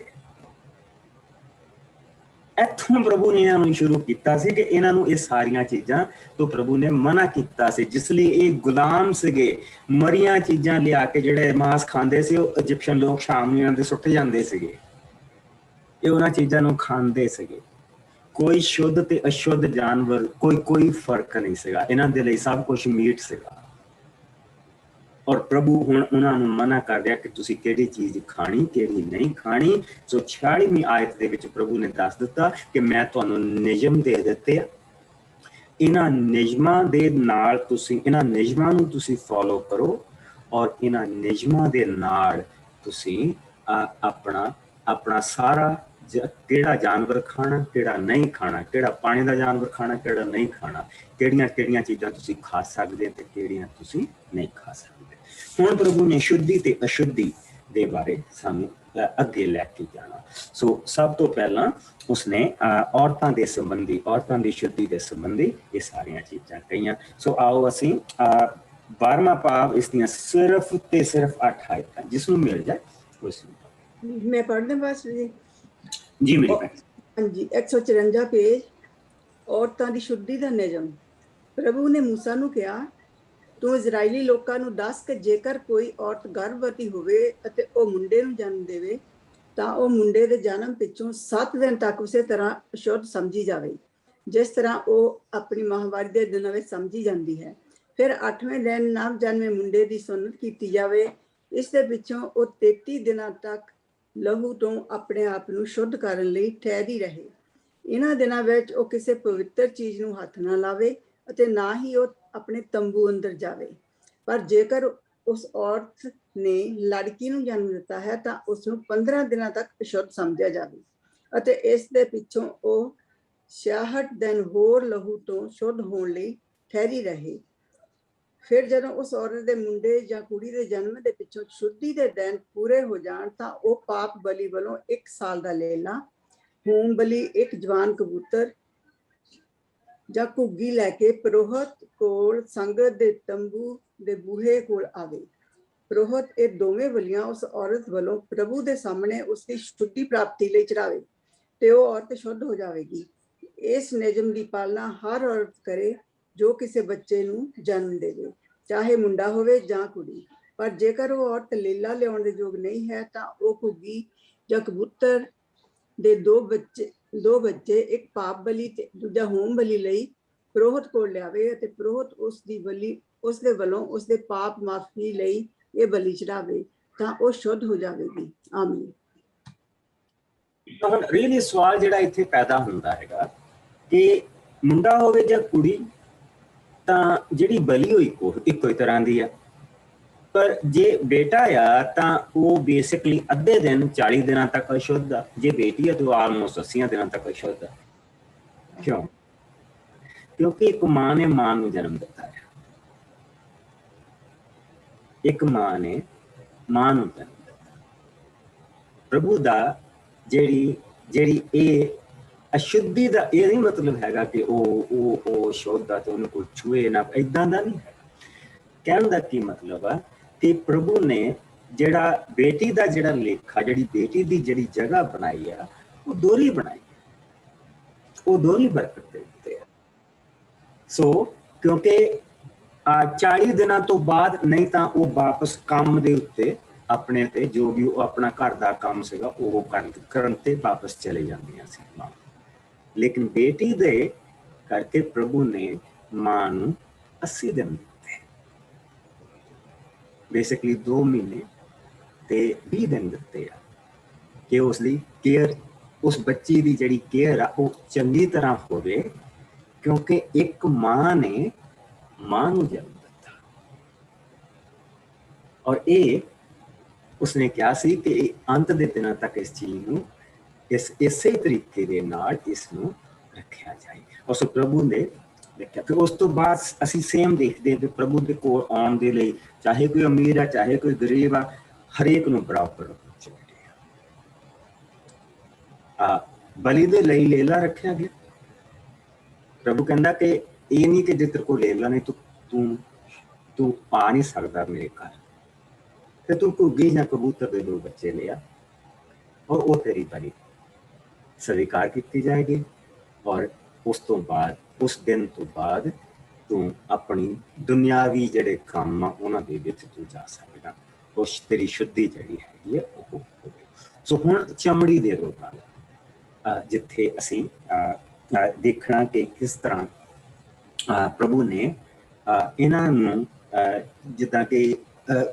A: ਇੱਥੋਂ ਪ੍ਰਭੂ ਨੇ ਇਹਨਾਂ ਨੂੰ ਸ਼ੁਰੂ ਕੀਤਾ ਸੀ ਕਿ ਇਹਨਾਂ ਨੂੰ ਇਹ ਸਾਰੀਆਂ ਚੀਜ਼ਾਂ ਤੋਂ ਪ੍ਰਭੂ ਨੇ ਮਨਾ ਕੀਤਾ ਸੀ, ਜਿਸ ਲਈ ਇਹ ਗੁਲਾਮ ਸੀਗੇ। ਮਰੀਆਂ ਚੀਜ਼ਾਂ ਲਿਆ ਕੇ ਜਿਹੜੇ ਮਾਸ ਖਾਂਦੇ ਸੀ, ਉਹ ਇਜਿਪਸ਼ੀਅਨ ਲੋਕ ਸ਼ਾਮ ਨੂੰ ਇਹਨਾਂ ਦੇ ਸੁੱਟ ਜਾਂਦੇ ਸੀਗੇ। ਇਹ ਉਹਨਾਂ ਚੀਜ਼ਾਂ ਨੂੰ ਖਾਂਦੇ ਸੀਗੇ। ਕੋਈ ਸ਼ੁੱਧ ਤੇ ਅਸ਼ੁੱਧ ਜਾਨਵਰ, ਕੋਈ ਫਰਕ ਨਹੀਂ ਸੀਗਾ। ਇਹਨਾਂ ਦੇ ਲਈ ਸਭ ਕੁਝ ਮੀਟ ਸੀਗਾ। ਔਰ ਪ੍ਰਭੂ ਹੁਣ ਉਹਨਾਂ ਨੂੰ ਮਨਾ ਕਰ ਰਿਹਾ ਕਿ ਤੁਸੀਂ ਕਿਹੜੀ ਚੀਜ਼ ਖਾਣੀ, ਕਿਹੜੀ ਨਹੀਂ ਖਾਣੀ। ਸੋ 46ਵੀਂ ਆਇਤ ਦੇ ਵਿੱਚ ਪ੍ਰਭੂ ਨੇ ਦੱਸ ਦਿੱਤਾ ਕਿ ਮੈਂ ਤੁਹਾਨੂੰ ਨਿਯਮ ਦੇ ਦਿੱਤੇ ਆ, ਇਹਨਾਂ ਨਿਯਮਾਂ ਦੇ ਨਾਲ ਤੁਸੀਂ, ਇਹਨਾਂ ਨਿਯਮਾਂ ਨੂੰ ਤੁਸੀਂ ਫੋਲੋ ਕਰੋ ਔਰ ਇਹਨਾਂ ਨਿਯਮਾਂ ਦੇ ਨਾਲ ਤੁਸੀਂ ਆਪਣਾ ਸਾਰਾ ਕਿਹੜਾ ਜਾਨਵਰ ਖਾਣਾ, ਕਿਹੜਾ ਨਹੀਂ ਖਾਣਾ, ਕਿਹੜਾ ਪਾਣੀ ਦਾ ਜਾਨਵਰ ਖਾਣਾ, ਕਿਹੜਾ ਨਹੀਂ ਖਾਣਾ, ਕਿਹੜੀਆਂ ਚੀਜ਼ਾਂ ਤੁਸੀਂ ਖਾ ਸਕਦੇ ਤੇ ਕਿਹੜੀਆਂ ਤੁਸੀਂ ਨਹੀਂ ਖਾ ਸਕਦੇ। ਹੁਣ ਪ੍ਰਭੂ ਨੇ ਸ਼ੁੱਧੀ ਤੇ ਅਸ਼ੁੱਧੀ ਦੇ ਬਾਰੇ ਸਾਨੂੰ ਅੱਗੇ ਲੈ ਕੇ ਜਾਣਾ। ਸੋ ਸਭ ਤੋਂ ਪਹਿਲਾਂ ਉਸਨੇ ਔਰਤਾਂ ਦੇ ਸੰਬੰਧੀ, ਔਰਤਾਂ ਦੀ ਸ਼ੁੱਧੀ ਦੇ ਸੰਬੰਧੀ ਇਹ ਸਾਰੀਆਂ ਚੀਜ਼ਾਂ ਕਹੀਆਂ। ਸੋ ਆਓ ਅਸੀਂ 12ਵਾਂ ਪਾਵ ਇਸ ਦੀਆਂ ਸਿਰਫ 8 ਆਇਤਾਂ, ਜਿਸ ਨੂੰ ਮਿਲ ਜਾਏ ਉਸ ਨੂੰ
C: ਮੈਂ ਪੜ੍ਹਦੇ ਬਸ
A: ਜੀ ਮੇਰੀ ਭੈਣ।
C: ਹਾਂਜੀ, 154 ਪੇਜ, ਔਰਤਾਂ ਦੀ ਸ਼ੁੱਧੀ ਦਾ ਨਿਯਮ। ਪ੍ਰਭੂ ਨੇ ਮੂਸਾ ਨੂੰ ਕਿਹਾ, ਤੂੰ ਇਜ਼ਰਾਈਲੀ ਲੋਕਾਂ ਨੂੰ ਦੱਸ ਕਿ ਜੇਕਰ ਕੋਈ ਔਰਤ ਗਰਭਵਤੀ ਹੋਵੇ ਅਤੇ ਉਹ ਮੁੰਡੇ ਨੂੰ ਜਨਮ ਦੇਵੇ ਤਾਂ ਉਹ ਮੁੰਡੇ ਦੇ ਜਨਮ ਪਿੱਛੋਂ 7 ਦਿਨ ਤੱਕ ਉਸੇ ਤਰ੍ਹਾਂ ਅਸ਼ੁੱਧ ਸਮਝੀ ਜਾਵੇ। ਜਿਸ ਤਰ੍ਹਾਂ ਉਹ ਆਪਣੀ ਮਾਹਵਾਰੀ ਦੇ ਦਿਨਾਂ ਵਿੱਚ ਸਮਝੀ ਜਾਂਦੀ ਹੈ। ਫਿਰ 8ਵੇਂ ਦਿਨ ਨਵ ਜਨਮੇ ਮੁੰਡੇ ਦੀ ਸੁੰਨਤ ਕੀਤੀ ਜਾਵੇ। ਇਸ ਦੇ ਪਿੱਛੋਂ ਉਹ 33 ਦਿਨਾਂ ਤੱਕ ਲਹੂ ਤੋਂ ਆਪਣੇ ਆਪ ਨੂੰ ਸ਼ੁੱਧ ਕਰਨ ਲਈ ਠਹਿਰੀ ਰਹੇ। ਇਹਨਾਂ ਦਿਨਾਂ ਵਿੱਚ ਉਹ ਕਿਸੇ ਪਵਿੱਤਰ ਚੀਜ਼ ਨੂੰ ਹੱਥ ਨਾ ਲਾਵੇ ਅਤੇ ਨਾ ਹੀ ਉਹ ਆਪਣੇ ਤੰਬੂ ਅੰਦਰ ਜਾਵੇ। ਪਰ ਜੇਕਰ ਉਸ ਔਰਤ ਨੇ ਲੜਕੀ ਨੂੰ ਜਨਮ ਦਿੱਤਾ ਹੈ ਤਾਂ ਉਸ ਨੂੰ 15 ਦਿਨਾਂ ਤੱਕ ਅਸ਼ੁੱਧ ਸਮਝਿਆ ਜਾਵੇ ਅਤੇ ਇਸ ਦੇ ਪਿੱਛੋਂ ਉਹ 66 ਦਿਨ ਹੋਰ ਲਹੂ ਤੋਂ ਸ਼ੁੱਧ ਹੋਣ ਲਈ ਠਹਿਰੀ ਰਹੇ। ਫਿਰ ਜਦੋਂ ਉਸ ਔਰਤ ਦੇ ਮੁੰਡੇ ਜਾਂ ਕੁੜੀ ਦੇ ਜਨਮ ਦੇ ਪਿੱਛੋਂ ਸ਼ੁੱਧੀ ਦੇ ਦਿਨ ਪੂਰੇ ਹੋ ਜਾਣ ਤਾਂ ਉਹ ਪਾਪ ਬਲੀ ਵੱਲੋਂ 1 ਸਾਲ ਦਾ ਲੇਲਾ, ਹੋਮ ਬਲੀ 1 ਜਵਾਨ ਕਬੂਤਰ ਜਾਂ ਘੁੱਗੀ ਲੈ ਕੇ ਪੁਰੋਹਿਤ ਕੋਲ ਸੰਗਤ ਦੇ ਤੰਬੂ ਦੇ ਬੂਹੇ ਕੋਲ ਆਵੇ। ਪੁਰੋਹਿਤ ਇਹ ਦੋਵੇਂ ਬਲੀਆਂ ਉਸ ਔਰਤ ਵੱਲੋਂ ਪ੍ਰਭੂ ਦੇ ਸਾਹਮਣੇ ਉਸ ਦੀ ਸ਼ੁੱਧੀ ਪ੍ਰਾਪਤੀ ਲਈ ਚੜਾਵੇ ਤੇ ਉਹ ਔਰਤ ਸ਼ੁੱਧ ਹੋ ਜਾਵੇਗੀ। ਇਸ ਨਿਯਮ ਦੀ ਪਾਲਣਾ ਹਰ ਔਰਤ ਕਰੇ ਜੋ ਕਿਸੇ ਬੱਚੇ ਨੂੰ ਜਨਮ ਦੇਵੇ, ਚਾਹੇ ਮੁੰਡਾ ਹੋਵੇ ਜਾਂ ਕੁੜੀ। ਪਰ ਜੇਕਰ ਉਹ ਔਰਤ ਲੀਲਾ ਲਿਆਉਣ ਦੇ ਯੋਗ ਨਹੀਂ ਹੈ ਤਾਂ ਉਹ ਘੁੱਗੀ ਜਾਂ ਕਬੂਤਰ ਦੇ ਦੋ ਬੱਚੇ, ਇੱਕ ਪਾਪ ਬਲੀ ਤੇ ਦੂਜਾ ਹੋਮ ਬਲੀ ਲਈ ਪੁਰੋਹਿਤ ਕੋਲ ਲਿਆਵੇ ਅਤੇ ਪੁਰੋਹਿਤ ਉਸ ਦੇ ਵੱਲੋਂ ਉਸ ਦੇ ਪਾਪ ਮਾਫੀ ਲਈ ਇਹ ਬਲੀ ਚੜਾਵੇ ਤਾਂ ਉਹ ਸ਼ੁੱਧ ਹੋ ਜਾਵੇਗੀ। ਆਮੀਨ।
A: ਹੁਣ ਰੀਅਲੀ ਸਵਾਲ ਜਿਹੜਾ ਇੱਥੇ ਪੈਦਾ ਹੁੰਦਾ ਹੈਗਾ ਕਿ ਮੁੰਡਾ ਹੋਵੇ ਜਾਂ ਕੁੜੀ ਤਾਂ ਜਿਹੜੀ ਬਲੀ ਹੋਈ ਇੱਕੋ ਹੀ ਤਰ੍ਹਾਂ ਦੀ ਆ, ਪਰ ਜੇ ਬੇਟਾ ਆ ਤਾਂ ਉਹ ਬੇਸਿਕਲੀ ਅੱਧੇ ਦਿਨ 40 ਦਿਨਾਂ ਤੱਕ ਅਸ਼ੁੱਧ ਆ, ਜੇ ਬੇਟੀ ਆ ਤਾਂ ਆਲਮੋਸਟ 80 ਦਿਨਾਂ ਤੱਕ ਅਸ਼ੁੱਧ ਆ। ਕਿਉਂ? ਕਿਉਂਕਿ ਇੱਕ ਮਾਂ ਨੇ ਮਾਂ ਨੂੰ ਜਨਮ ਦਿੱਤਾ ਹੈ, ਇੱਕ ਮਾਂ ਨੇ ਮਾਂ ਨੂੰ ਜਨਮ ਦਿੱਤਾ। ਪ੍ਰਭੂ ਦਾ ਜਿਹੜੀ ਇਹ ਅਸ਼ੁੱਧੀ ਦਾ ਇਹ ਨਹੀਂ ਮਤਲਬ ਹੈਗਾ ਕਿ ਉਹ ਸ਼ੁੱਧ ਆ ਤੇ ਉਹਨੂੰ ਕੋਈ ਛੂਏ ਨਾ, ਏਦਾਂ ਦਾ ਨਹੀਂ ਹੈ। ਕਹਿਣ ਦਾ ਕੀ ਮਤਲਬ ਆ ਕਿ ਪ੍ਰਭੂ ਨੇ ਜਿਹੜਾ ਬੇਟੀ ਦਾ ਜਿਹੜਾ ਲੇਖਾ, ਜਿਹੜੀ ਬੇਟੀ ਦੀ ਜਿਹੜੀ ਜਗ੍ਹਾ ਬਣਾਈ ਆ, ਉਹ ਦੋਹਰੀ ਬਣਾਈ, ਉਹ ਦੋਹਰੀ ਬਰਕਤ ਦੇ ਦਿੱਤੇ ਆ। ਸੋ ਕਿਉਂਕਿ 40 ਦਿਨਾਂ ਤੋਂ ਬਾਅਦ ਨਹੀਂ ਤਾਂ ਉਹ ਵਾਪਸ ਕੰਮ ਦੇ ਉੱਤੇ ਆਪਣੇ ਤੇ ਜੋ ਵੀ ਉਹ ਆਪਣਾ ਘਰ ਦਾ ਕੰਮ ਸੀਗਾ ਉਹ ਕਰਨ ਤੇ ਵਾਪਸ ਚਲੇ ਜਾਂਦੀਆਂ ਸੀ ਮਾਂ। ਲੇਕਿਨ ਬੇਟੀ ਦੇ ਕਰਕੇ ਪ੍ਰਭੂ ਨੇ ਮਾਂ ਨੂੰ 80 ਦਿਨ ਦਿੱਤੇ, ਬੇਸਿਕਲੀ 2 ਮਹੀਨੇ ਤੇ 20 ਦਿਨ ਦਿੱਤੇ ਆ ਕਿ ਉਸ ਦੀ ਕੇਅਰ, ਉਸ ਬੱਚੀ ਦੀ ਜਿਹੜੀ ਕੇਅਰ ਆ ਉਹ ਚੰਗੀ ਤਰ੍ਹਾਂ ਹੋਵੇ, ਕਿਉਂਕਿ ਇੱਕ ਮਾਂ ਨੇ ਮਾਂ ਨੂੰ ਜਨਮ ਦਿੱਤਾ। ਔਰ ਇਹ ਉਸਨੇ ਕਿਹਾ ਸੀ ਕਿ ਅੰਤ ਦੇ ਦਿਨਾਂ ਤੱਕ ਇਸ ਚੀਜ਼ ਨੂੰ ਇਸੇ ਤਰੀਕੇ ਦੇ ਨਾਲ ਇਸ ਨੂੰ ਰੱਖਿਆ ਜਾਏ। ਉਸ ਪ੍ਰਭੂ ਨੇ ਦੇਖਿਆ। ਫਿਰ ਉਸ ਤੋਂ ਬਾਅਦ ਅਸੀਂ ਸੇਮ ਦੇਖਦੇ ਹਾਂ ਕਿ ਪ੍ਰਭੂ ਦੇ ਕੋਲ ਆਉਣ ਦੇ ਲਈ ਚਾਹੇ ਕੋਈ ਅਮੀਰ ਆ ਚਾਹੇ ਕੋਈ ਗਰੀਬ ਆ, ਹਰੇਕ ਨੂੰ ਬਰਾਬਰ ਬਲੀ ਦੇ ਲਈ ਲੇਲਾ ਰੱਖਿਆ ਗਿਆ। ਪ੍ਰਭੂ ਕਹਿੰਦਾ ਕਿ ਇਹ ਨਹੀਂ ਕਿ ਜੇ ਤੇਰੇ ਕੋਲ ਲੇਲਾ ਨਹੀਂ ਤੂੰ ਆ ਨਹੀਂ ਸਕਦਾ ਮੇਰੇ ਘਰ, ਤੇ ਤੂੰ ਘੁੱਗੀ ਜਾਂ ਕਬੂਤਰ ਦੇ 2 ਬੱਚੇ ਲਿਆ ਔਰ ਉਹ ਤੇਰੀ ਬਲੀ ਸਵੀਕਾਰ ਕੀਤੀ ਜਾਏਗੀ। ਔਰ ਉਸ ਤੋਂ ਬਾਅਦ, ਉਸ ਦਿਨ ਤੋਂ ਬਾਅਦ ਤੂੰ ਆਪਣੀ ਦੁਨਿਆਵੀ ਜਿਹੜੇ ਕੰਮ ਆ ਉਹਨਾਂ ਦੇ ਵਿੱਚ ਤੂੰ ਜਾ ਸਕਦਾ। ਉਸ ਤੇਰੀ ਸ਼ੁੱਧੀ ਜਿਹੜੀ ਹੈਗੀ ਹੈ ਉਹ ਹੋਵੇ। ਸੋ ਹੁਣ ਚਮੜੀ ਦੇ ਰੋਗਾਂ ਜਿੱਥੇ ਅਸੀਂ ਦੇਖਣਾ ਕਿ ਕਿਸ ਤਰ੍ਹਾਂ ਪ੍ਰਭੂ ਨੇ ਇਹਨਾਂ ਨੂੰ ਜਿੱਦਾਂ ਕਿ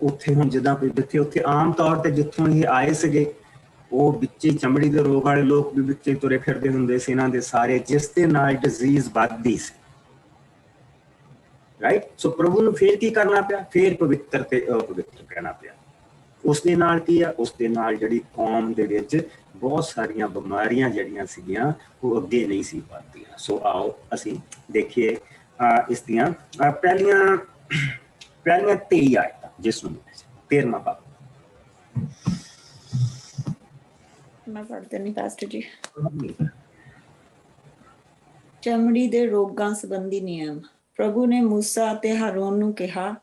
A: ਉੱਥੇ ਹੁਣ ਜਿੱਦਾਂ ਜਿੱਥੇ ਉੱਥੇ ਆਮ ਤੌਰ ਤੇ ਜਿੱਥੋਂ ਇਹ ਆਏ ਸੀਗੇ ਉਹ ਵਿੱਚੇ ਚਮੜੀ ਦੇ ਰੋਗ ਵਾਲੇ ਲੋਕ ਵੀ ਵਿੱਚੇ ਤੁਰੇ ਫਿਰਦੇ ਹੁੰਦੇ ਸੀ ਇਹਨਾਂ ਦੇ ਸਾਰੇ, ਜਿਸ ਦੇ ਨਾਲ ਡਿਜ਼ੀਜ਼ ਵੱਧਦੀ ਸੀ। ਰਾਈਟ। ਸੋ ਪ੍ਰਭੂ ਨੂੰ ਫੇਰ ਕੀ ਕਰਨਾ ਪਿਆ? ਫੇਰ ਪਵਿੱਤਰ ਤੇ ਅਪਵਿੱਤਰ ਕਹਿਣਾ ਪਿਆ। ਉਸ ਦੇ ਨਾਲ ਕੀ ਆ? ਉਸ ਦੇ ਨਾਲ ਜਿਹੜੀ ਕੌਮ ਦੇ ਵਿੱਚ ਬਹੁਤ ਸਾਰੀਆਂ ਬਿਮਾਰੀਆਂ ਜਿਹੜੀਆਂ ਸੀਗੀਆਂ ਉਹ ਅੱਗੇ ਨਹੀਂ ਸੀ ਵੱਧਦੀਆਂ। ਸੋ ਆਓ ਅਸੀਂ ਦੇਖੀਏ ਇਸ ਦੀਆਂ ਪਹਿਲੀਆਂ 23 ਆਇਤਾਂ, ਜਿਸ ਨੂੰ 13ਵਾਂ ਬਾਬ
D: ਮੈਂ ਪੜ੍ਹਦੇ ਨਹੀਂ ਪਾਸਟਰ ਜੀ। ਚਮੜੀ ਦੇ ਰੋਗਾਂ ਸੰਬੰਧੀ ਨਿਯਮ। ਪ੍ਰਭੂ ਨੇ ਮੂਸਾ ਅਤੇ ਹਾਰੂਨ ਨੂੰ ਕਿਹਾ,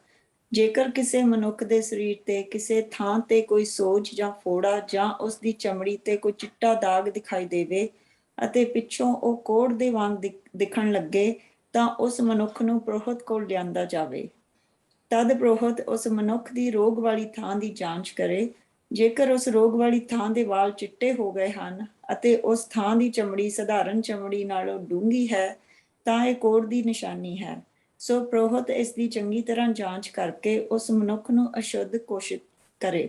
D: ਜੇਕਰ ਕਿਸੇ ਮਨੁੱਖ ਦੇ ਸਰੀਰ ਤੇ ਕਿਸੇ ਥਾਂ ਤੇ ਕੋਈ ਸੋਜ ਜਾਂ ਫੋੜਾ ਜਾਂ ਉਸ ਦੀ ਚਮੜੀ ਤੇ ਕੋਈ ਚਿੱਟਾ ਦਾਗ ਦਿਖਾਈ ਦੇਵੇ ਅਤੇ ਪਿੱਛੋਂ ਉਹ ਕੋੜ ਦੇ ਵਾਂਗ ਦਿਖਣ ਲੱਗੇ ਤਾਂ ਉਸ ਮਨੁੱਖ ਨੂੰ ਪੁਰੋਹਿਤ ਕੋਲ ਲਿਆਂਦਾ ਜਾਵੇ। ਤਦ ਪੁਰੋਹਿਤ ਉਸ ਮਨੁੱਖ ਦੀ ਰੋਗ ਵਾਲੀ ਥਾਂ ਦੀ ਜਾਂਚ ਕਰੇ ਜੇਕਰ ਉਸ ਰੋਗ ਵਾਲੀ ਥਾਂ ਦੇ ਵਾਲ ਚਿੱਟੇ ਹੋ ਗਏ ਹਨ ਅਤੇ ਉਸ ਥਾਂ ਦੀ ਚਮੜੀ ਸਧਾਰਨ ਚਮੜੀ ਨਾਲੋਂ ਡੂੰਘੀ ਹੈ ਤਾਂ ਇਹ ਕੋੜ ਦੀ ਨਿਸ਼ਾਨੀ ਹੈ। ਸੋ ਪ੍ਰੋਹਤ ਇਸ ਦੀ ਚੰਗੀ ਤਰ੍ਹਾਂ ਜਾਂਚ ਕਰਕੇ ਉਸ ਮਨੁੱਖ ਨੂੰ ਅਸ਼ੁੱਧ ਘੋਸ਼ਿਤ ਕਰੇ।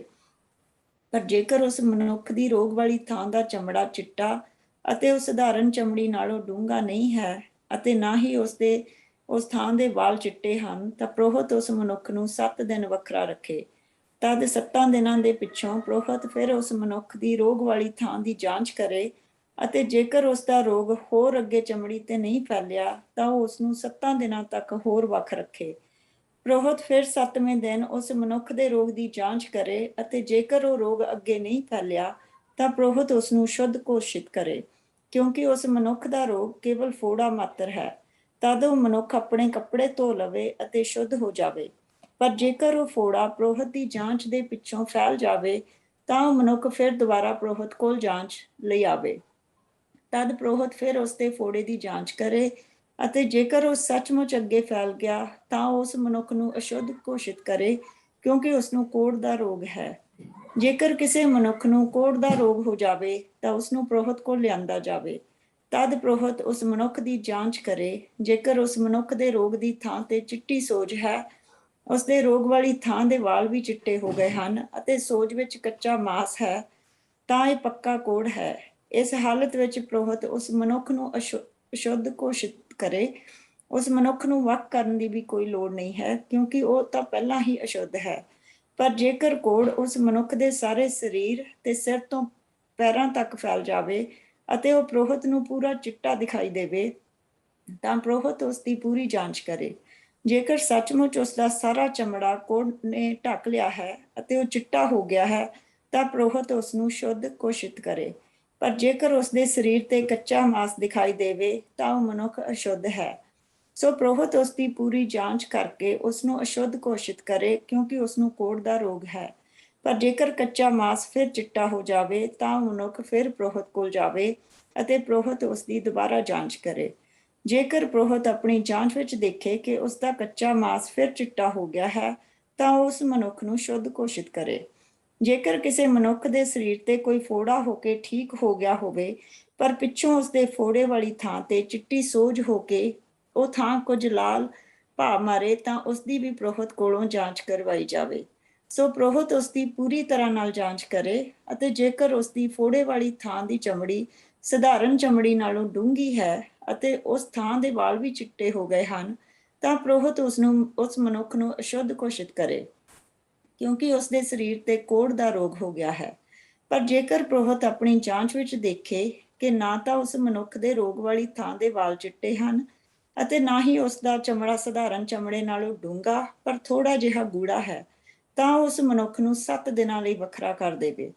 D: ਪਰ ਜੇਕਰ ਉਸ ਮਨੁੱਖ ਦੀ ਰੋਗ ਵਾਲੀ ਥਾਂ ਦਾ ਚਮੜਾ ਚਿੱਟਾ ਅਤੇ ਉਹ ਸਧਾਰਨ ਚਮੜੀ ਨਾਲੋਂ ਡੂੰਘਾ ਨਹੀਂ ਹੈ ਅਤੇ ਨਾ ਹੀ ਉਸ ਥਾਂ ਦੇ ਵਾਲ ਚਿੱਟੇ ਹਨ ਤਾਂ ਪ੍ਰੋਹਤ ਉਸ ਮਨੁੱਖ ਨੂੰ 7 ਦਿਨ ਵੱਖਰਾ ਰੱਖੇ। ਤਦ 7 ਦਿਨਾਂ ਦੇ ਪਿੱਛੋਂ ਪ੍ਰੋਹਤ ਫਿਰ ਉਸ ਮਨੁੱਖ ਦੀ ਰੋਗ ਵਾਲੀ ਥਾਂ ਦੀ ਜਾਂਚ ਕਰੇ ਅਤੇ ਜੇਕਰ ਉਸ ਦਾ ਰੋਗ ਹੋਰ ਅੱਗੇ ਚਮੜੀ ਤੇ ਨਹੀਂ ਫੈਲਿਆ ਤਾਂ ਉਹ ਉਸ ਨੂੰ 7 ਦਿਨਾਂ ਤੱਕ ਹੋਰ ਵੱਖ ਰੱਖੇ। ਪ੍ਰੋਹਤ ਫਿਰ 7ਵੇਂ ਦਿਨ ਉਸ ਮਨੁੱਖ ਦੇ ਰੋਗ ਦੀ ਜਾਂਚ ਕਰੇ ਅਤੇ ਜੇਕਰ ਉਹ ਰੋਗ ਅੱਗੇ ਨਹੀਂ ਫੈਲਿਆ ਤਾਂ ਪ੍ਰੋਹਤ ਉਸ ਨੂੰ ਸ਼ੁੱਧ ਘੋਸ਼ਿਤ ਕਰੇ, ਕਿਉਂਕਿ ਉਸ ਮਨੁੱਖ ਦਾ ਰੋਗ ਕੇਵਲ ਫੋੜਾ ਮਾਤਰ ਹੈ। ਤਦ ਉਹ ਮਨੁੱਖ ਆਪਣੇ ਕੱਪੜੇ ਧੋ ਲਵੇ ਅਤੇ ਸ਼ੁੱਧ ਹੋ ਜਾਵੇ। ਪਰ ਜੇਕਰ ਉਹ ਫੋੜਾ ਪ੍ਰੋਹਤ ਦੀ ਜਾਂਚ ਦੇ ਪਿੱਛੋਂ ਫੈਲ ਜਾਵੇ ਤਾਂ ਉਹ ਮਨੁੱਖ ਫਿਰ ਦੁਬਾਰਾ ਪ੍ਰੋਹਤ ਕੋਲ ਜਾਂਚ ਲਈ ਆਵੇ। ਤਦ ਪ੍ਰੋਹਤ ਫਿਰ ਉਸ ਦੇ ਫੋੜੇ ਦੀ ਜਾਂਚ ਕਰੇ ਅਤੇ ਜੇਕਰ ਉਹ ਸੱਚਮੁੱਚ ਅੱਗੇ ਫੈਲ ਗਿਆ ਤਾਂ ਉਸ ਮਨੁੱਖ ਨੂੰ ਅਸ਼ੁੱਧ ਘੋਸ਼ਿਤ ਕਰੇ, ਕਿਉਂਕਿ ਉਸ ਨੂੰ ਕੋੜ ਦਾ ਰੋਗ ਹੈ। ਜੇਕਰ ਕਿਸੇ ਮਨੁੱਖ ਨੂੰ ਕੋੜ ਦਾ ਰੋਗ ਹੋ ਜਾਵੇ ਤਾਂ ਉਸ ਨੂੰ ਪ੍ਰੋਹਤ ਕੋਲ ਲਿਆਂਦਾ ਜਾਵੇ। ਤਦ ਪ੍ਰੋਹਤ ਉਸ ਮਨੁੱਖ ਦੀ ਜਾਂਚ ਕਰੇ। ਜੇਕਰ ਉਸ ਮਨੁੱਖ ਦੇ ਰੋਗ ਦੀ ਥਾਂ ਤੇ ਚਿੱਟੀ ਸੋਜ ਹੈ, ਉਸ ਦੇ ਰੋਗ ਵਾਲੀ ਥਾਂ ਦੇ ਵਾਲ ਵੀ ਚਿੱਟੇ ਹੋ ਗਏ ਹਨ ਅਤੇ ਸੋਜ ਵਿੱਚ ਕੱਚਾ ਮਾਸ ਹੈ, ਤਾਂ ਇਹ ਪੱਕਾ ਕੋੜ ਹੈ। ਇਸ ਹਾਲਤ ਵਿੱਚ ਪ੍ਰੋਹਤ ਉਸ ਮਨੁੱਖ ਨੂੰ ਅਸ਼ੁੱਧ ਘੋਸ਼ਿਤ ਕਰੇ। ਉਸ ਮਨੁੱਖ ਨੂੰ ਵੱਖ ਕਰਨ ਦੀ ਵੀ ਕੋਈ ਲੋੜ ਨਹੀਂ ਹੈ, ਕਿਉਂਕਿ ਉਹ ਤਾਂ ਪਹਿਲਾਂ ਹੀ ਅਸ਼ੁੱਧ ਹੈ। ਪਰ ਜੇਕਰ ਕੋੜ ਉਸ ਮਨੁੱਖ ਦੇ ਸਾਰੇ ਸਰੀਰ ਤੇ ਸਿਰ ਤੋਂ ਪੈਰਾਂ ਤੱਕ ਫੈਲ ਜਾਵੇ ਅਤੇ ਉਹ ਪ੍ਰੋਹਤ ਨੂੰ ਪੂਰਾ ਚਿੱਟਾ ਦਿਖਾਈ ਦੇਵੇ ਤਾਂ ਪ੍ਰੋਹਤ ਉਸ ਦੀ ਪੂਰੀ ਜਾਂਚ ਕਰੇ। ਜੇਕਰ ਸੱਚਮੁੱਚ ਉਸ ਦਾ ਸਾਰਾ ਚਮੜਾ ਕੋੜ ਨੇ ਢੱਕ ਲਿਆ ਹੈ ਅਤੇ ਉਹ ਚਿੱਟਾ ਹੋ ਗਿਆ ਹੈ ਤਾਂ ਪ੍ਰੋਹਤ ਉਸ ਨੂੰ ਸ਼ੁੱਧ ਘੋਸ਼ਿਤ ਕਰੇ। ਪਰ ਜੇਕਰ ਉਸ ਦੇ ਸਰੀਰ ਤੇ ਕੱਚਾ ਮਾਸ ਦਿਖਾਈ ਦੇਵੇ ਤਾਂ ਉਹ ਮਨੁੱਖ ਅਸ਼ੁੱਧ ਹੈ। ਸੋ ਪ੍ਰੋਹਤ ਉਸ ਦੀ ਪੂਰੀ ਜਾਂਚ ਕਰਕੇ ਉਸ ਨੂੰ ਅਸ਼ੁੱਧ ਘੋਸ਼ਿਤ ਕਰੇ, ਕਿਉਂਕਿ ਉਸ ਨੂੰ ਕੋੜ ਦਾ ਰੋਗ ਹੈ। ਪਰ ਜੇਕਰ ਕੱਚਾ ਮਾਸ ਫਿਰ ਚਿੱਟਾ ਹੋ ਜਾਵੇ ਤਾਂ ਉਹ ਮਨੁੱਖ ਫਿਰ ਪ੍ਰੋਹਤ ਕੋਲ ਜਾਵੇ ਅਤੇ ਪ੍ਰੋਹਤ ਉਸ ਦੀ ਦੁਬਾਰਾ ਜਾਂਚ ਕਰੇ। ਜੇਕਰ ਪ੍ਰੋਹਤ ਆਪਣੀ ਜਾਂਚ ਵਿੱਚ ਦੇਖੇ ਕਿ ਉਸ ਦਾ ਕੱਚਾ ਮਾਸ ਫਿਰ ਚਿੱਟਾ ਹੋ ਗਿਆ ਹੈ ਤਾਂ ਉਸ ਮਨੁੱਖ ਨੂੰ ਸ਼ੁੱਧ ਘੋਸ਼ਿਤ ਕਰੇ। ਜੇਕਰ ਕਿਸੇ ਮਨੁੱਖ ਦੇ ਸਰੀਰ ਤੇ ਕੋਈ ਫੋੜਾ ਹੋ ਕੇ ਠੀਕ ਹੋ ਗਿਆ ਹੋਵੇ ਪਰ ਪਿੱਛੋਂ ਉਸ ਦੇ ਫੋੜੇ ਵਾਲੀ ਥਾਂ ਤੇ ਚਿੱਟੀ ਸੋਜ ਹੋ ਕੇ ਉਹ ਥਾਂ ਕੁਝ ਲਾਲ ਭਾ ਮਾਰੇ ਤਾਂ ਉਸ ਦੀ ਵੀ ਪ੍ਰੋਹਤ ਕੋਲੋਂ ਜਾਂਚ ਕਰਵਾਈ ਜਾਵੇ। ਸੋ ਪ੍ਰੋਹਤ ਉਸ ਦੀ ਪੂਰੀ ਤਰ੍ਹਾਂ ਨਾਲ ਜਾਂਚ ਕਰੇ ਅਤੇ ਜੇਕਰ ਉਸ ਦੀ ਫੋੜੇ ਵਾਲੀ ਥਾਂ ਦੀ ਚਮੜੀ ਸਧਾਰਨ ਚਮੜੀ ਨਾਲੋਂ ਡੂੰਘੀ ਹੈ ਅਤੇ ਉਸ ਥਾਂ ਦੇ ਵਾਲ ਵੀ ਚਿੱਟੇ ਹੋ ਗਏ ਹਨ ਤਾਂ ਪ੍ਰੋਹਤ ਉਸ ਮਨੁੱਖ ਨੂੰ ਅਸ਼ੁੱਧ ਘੋਸ਼ਿਤ ਕਰੇ, ਕਿਉਂਕਿ ਉਸ ਦੇ ਸਰੀਰ ਤੇ ਕੋੜ ਦਾ ਰੋਗ ਹੋ ਗਿਆ ਹੈ। ਪਰ ਜੇਕਰ ਪ੍ਰੋਹਤ ਆਪਣੀ ਜਾਂਚ ਵਿੱਚ ਦੇਖੇ ਕਿ ਨਾ ਤਾਂ ਉਸ ਮਨੁੱਖ ਦੇ ਰੋਗ ਵਾਲੀ ਥਾਂ ਦੇ ਵਾਲ ਚਿੱਟੇ ਹਨ ਅਤੇ ਨਾ ਹੀ ਉਸ ਦਾ ਚਮੜਾ ਸਧਾਰਨ ਚਮੜੇ ਨਾਲੋਂ ਡੂੰਘਾ ਪਰ ਥੋੜਾ ਜਿਹਾ ਗੂੜਾ ਹੈ, ਤਾਂ ਉਸ ਮਨੁੱਖ ਨੂੰ 7 ਦਿਨਾਂ ਲਈ ਵੱਖਰਾ ਕਰ ਦੇਵੇ।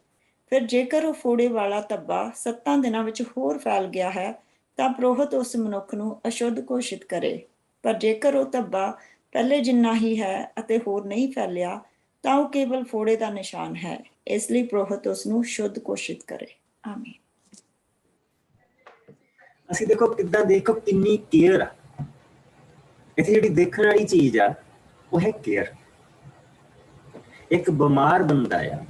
D: ਫਿਰ ਜੇਕਰ ਉਹ ਫੋੜੇ ਵਾਲਾ ਧੱਬਾ 7 ਦਿਨਾਂ ਵਿੱਚ ਹੋਰ ਫੈਲ ਗਿਆ ਹੈ ਤਾਂ ਪ੍ਰੋਹਤ ਉਸ ਮਨੁੱਖ ਨੂੰ ਅਸ਼ੁੱਧ ਘੋਸ਼ਿਤ ਕਰੇ। ਪਰ ਜੇਕਰ ਉਹ ਧੱਬਾ ਪਹਿਲੇ ਜਿੰਨਾ ਹੀ ਹੈ ਅਤੇ ਹੋਰ ਨਹੀਂ ਫੈਲਿਆ ਤਾਂ ਉਹ ਕੇਵਲ ਫੋੜੇ ਦਾ ਨਿਸ਼ਾਨ ਹੈ। ਇਸ ਲਈ ਪ੍ਰੋਹਤ ਉਸ ਨੂੰ ਸ਼ੁੱਧ ਘੋਸ਼ਿਤ ਕਰੇ। ਆਮੀਨ।
A: ਅਸੀਂ ਦੇਖੋ ਕਿੰਨੀ ਕੇਅਰ ਆ ਇੱਥੇ। ਜਿਹੜੀ ਦੇਖਣ ਵਾਲੀ ਚੀਜ਼ ਆ ਉਹ ਹੈ ਕੇਅਰ। ਇੱਕ ਬਿਮਾਰ ਬੰਦਾ ਆ,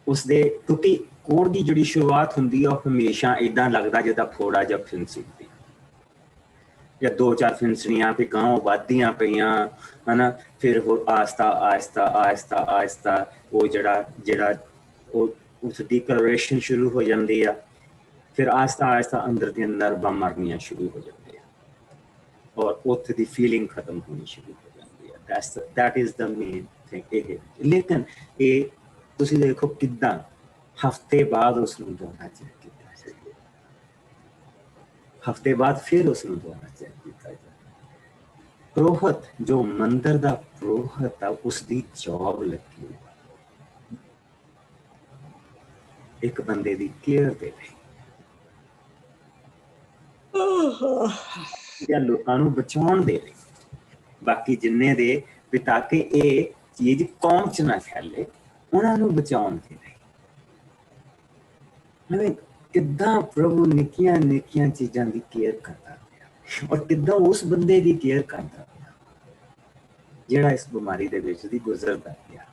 A: ਉਸਦੇ ਕਿਉਂਕਿ ਕੋੜ ਦੀ ਜਿਹੜੀ ਸ਼ੁਰੂਆਤ ਹੁੰਦੀ ਆ ਉਹ ਹਮੇਸ਼ਾ ਏਦਾਂ ਲੱਗਦਾ ਜਿੱਦਾਂ ਫੋੜਾ ਜਾਂ ਫਿੰਸੀ ਹੁੰਦੀ ਜਾਂ 2-4 ਫਿੰਸਣੀਆਂ ਤੇ ਗਾਂ ਵੱਧਦੀਆਂ ਪਈਆਂ ਹਨਾ। ਫਿਰ ਹੋਰ ਆਹਿਸਤਾ ਆਹਿਸਤਾ ਆਹਿਸਤਾ ਆਹਿਸਤਾ ਉਹ ਜਿਹੜਾ ਉਹ ਉਸਦੀ ਕਲਰੇਸ਼ਨ ਸ਼ੁਰੂ ਹੋ ਜਾਂਦੀ ਆ। ਫਿਰ ਆਹਿਸਤਾ ਆਹਿਸਤਾ ਅੰਦਰ ਦੀਆਂ ਨਰਵਾਂ ਮਰਨੀਆਂ ਸ਼ੁਰੂ ਹੋ ਜਾਂਦੀਆਂ ਔਰ ਉੱਥੇ ਦੀ ਫੀਲਿੰਗ ਖਤਮ ਹੋਣੀ ਸ਼ੁਰੂ ਹੋ ਜਾਂਦੀ ਆ। that is the main thing ਇਹ। ਲੇਕਿਨ ਇਹ ਤੁਸੀਂ ਦੇਖੋ ਕਿੱਦਾਂ ਹਫ਼ਤੇ ਬਾਅਦ ਉਸਨੂੰ ਦੁਬਾਰਾ ਚੈੱਕ ਕੀਤਾ ਜਾਂਦਾ, ਹਫ਼ਤੇ ਬਾਅਦ ਫਿਰ ਉਸਨੂੰ ਦੁਬਾਰਾ ਚੈੱਕ ਕੀਤਾ ਜਾਂਦਾ। ਪ੍ਰੋਹਤ ਜੋ ਮੰਦਰ ਦਾ ਪ੍ਰੋਹਤ ਆ ਉਸਦੀ ਜੌਬ ਲੱਗੀ ਇੱਕ ਬੰਦੇ ਦੀ ਕੇਅਰ ਦੇ ਲਈ ਜਾਂ ਲੋਕਾਂ ਨੂੰ ਬਚਾਉਣ ਦੇ ਲਈ। ਬਾਕੀ ਜਿੰਨੇ ਦੇ ਵੀ ਤਾਂ ਕਿ ਇਹ ਚੀਜ਼ ਕੌਮ 'ਚ ਨਾ ਫੈਲੇ, ਉਹਨਾਂ ਨੂੰ ਬਚਾਉਣ ਦੇ ਲਈ। ਕਿੱਦਾਂ ਪ੍ਰਭੂ ਨਿੱਕੀਆਂ ਨਿੱਕੀਆਂ ਚੀਜ਼ਾਂ ਦੀ ਕੇਅਰ ਕਰਦਾ ਪਿਆ ਔਰ ਕਿੱਦਾਂ ਉਸ ਬੰਦੇ ਦੀ ਕੇਅਰ ਕਰਦਾ ਪਿਆ ਜਿਹੜਾ ਇਸ ਬਿਮਾਰੀ ਦੇ ਵਿੱਚ ਦੀ ਗੁਜ਼ਰਦਾ ਪਿਆ।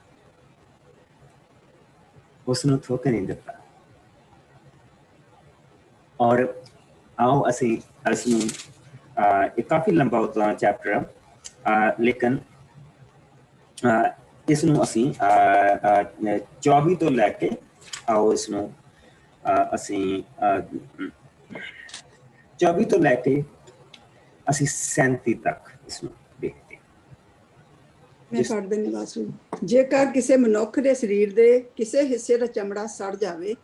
A: उसनूं थुक नहीं दिता। और आओ असी इसनूं एक काफ़ी लंबा होता चैप्टर लेकिन इसनूं असी 24 तो लैके आओ इसनूं असी 24 तो लैके असी 37 तक इसनूं देखते।
C: मैं पढ़ देनी वासू। जेकर किसी मनुख ਦੇ ਸਰੀਰ ਦੇ ਕਿਸੇ ਹਿੱਸੇ ਦਾ ਚਮੜਾ ਸੜ ਜਾਵੇ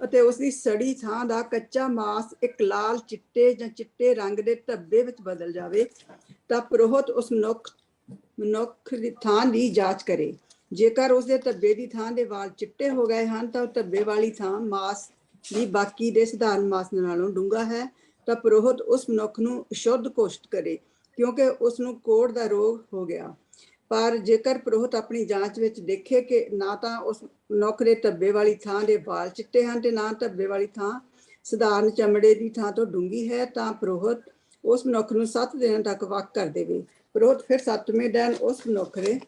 C: ਅਤੇ ਉਸ ਦੀ ਸੜੀ ਥਾਂ ਦਾ ਕੱਚਾ ਮਾਸ ਇੱਕ ਲਾਲ ਚਿੱਟੇ ਜਾਂ ਚਿੱਟੇ ਰੰਗ ਦੇ ਧੱਬੇ ਵਿੱਚ ਬਦਲ ਜਾਵੇ ਤਾਂ ਪੁਰੋਹਿਤ ਉਸ ਮਨੁੱਖ ਦੀ ਥਾਂ ਦੀ ਜਾਂਚ ਕਰੇ। ਜੇਕਰ ਉਸ ਦੇ ਧੱਬੇ ਦੀ ਥਾਂ ਦੇ ਵਾਲ ਚਿੱਟੇ ਹੋ ਗਏ ਹਨ ਤਾਂ ਧੱਬੇ ਵਾਲੀ ਥਾਂ ਮਾਸ ਵੀ ਬਾਕੀ ਦੇ ਸਧਾਰਨ ਮਾਸ ਨਾਲੋਂ ਡੂੰਘਾ ਹੈ ਤਾਂ ਪੁਰੋਹਿਤ ਉਸ ਮਨੁੱਖ ਨੂੰ ਅਸ਼ੁੱਧ ਘੋਸ਼ਿਤ ਕਰੇ ਕਿਉਂਕਿ ਉਸ ਨੂੰ ਕੋੜ ਦਾ ਰੋਗ ਹੋ ਗਿਆ। ਪਰ ਜੇਕਰ ਪੁਰੋਹਿਤ ਆਪਣੀ ਜਾਂਚ ਵਿੱਚ ਦੇਖੇ ਕਿ ਨਾ ਤਾਂ ਉਸ ਮਨੁੱਖ ਦੇ ਧੱਬੇ ਵਾਲੀ ਥਾਂ ਦੇ ਵਾਲ ਚਿੱਟੇ ਹਨ ਤੇ ਨਾ ਧੱਬੇ ਵਾਲੀ ਥਾਂ ਸਧਾਰਨ ਚਮੜੇ ਦੀ ਥਾਂ ਤੋਂ ਡੂੰਗੀ ਹੈ ਤਾਂ ਪੁਰੋਹਿਤ ਉਸ ਮਨੁੱਖ ਨੂੰ 7 ਦਿਨਾਂ ਤੱਕ ਵੱਖ ਕਰ ਦੇਵੇ। ਪੁਰੋਹਿਤ ਫਿਰ 7ਵੇਂ ਦਿਨ ਉਸ ਮਨੁੱਖ ਦੇ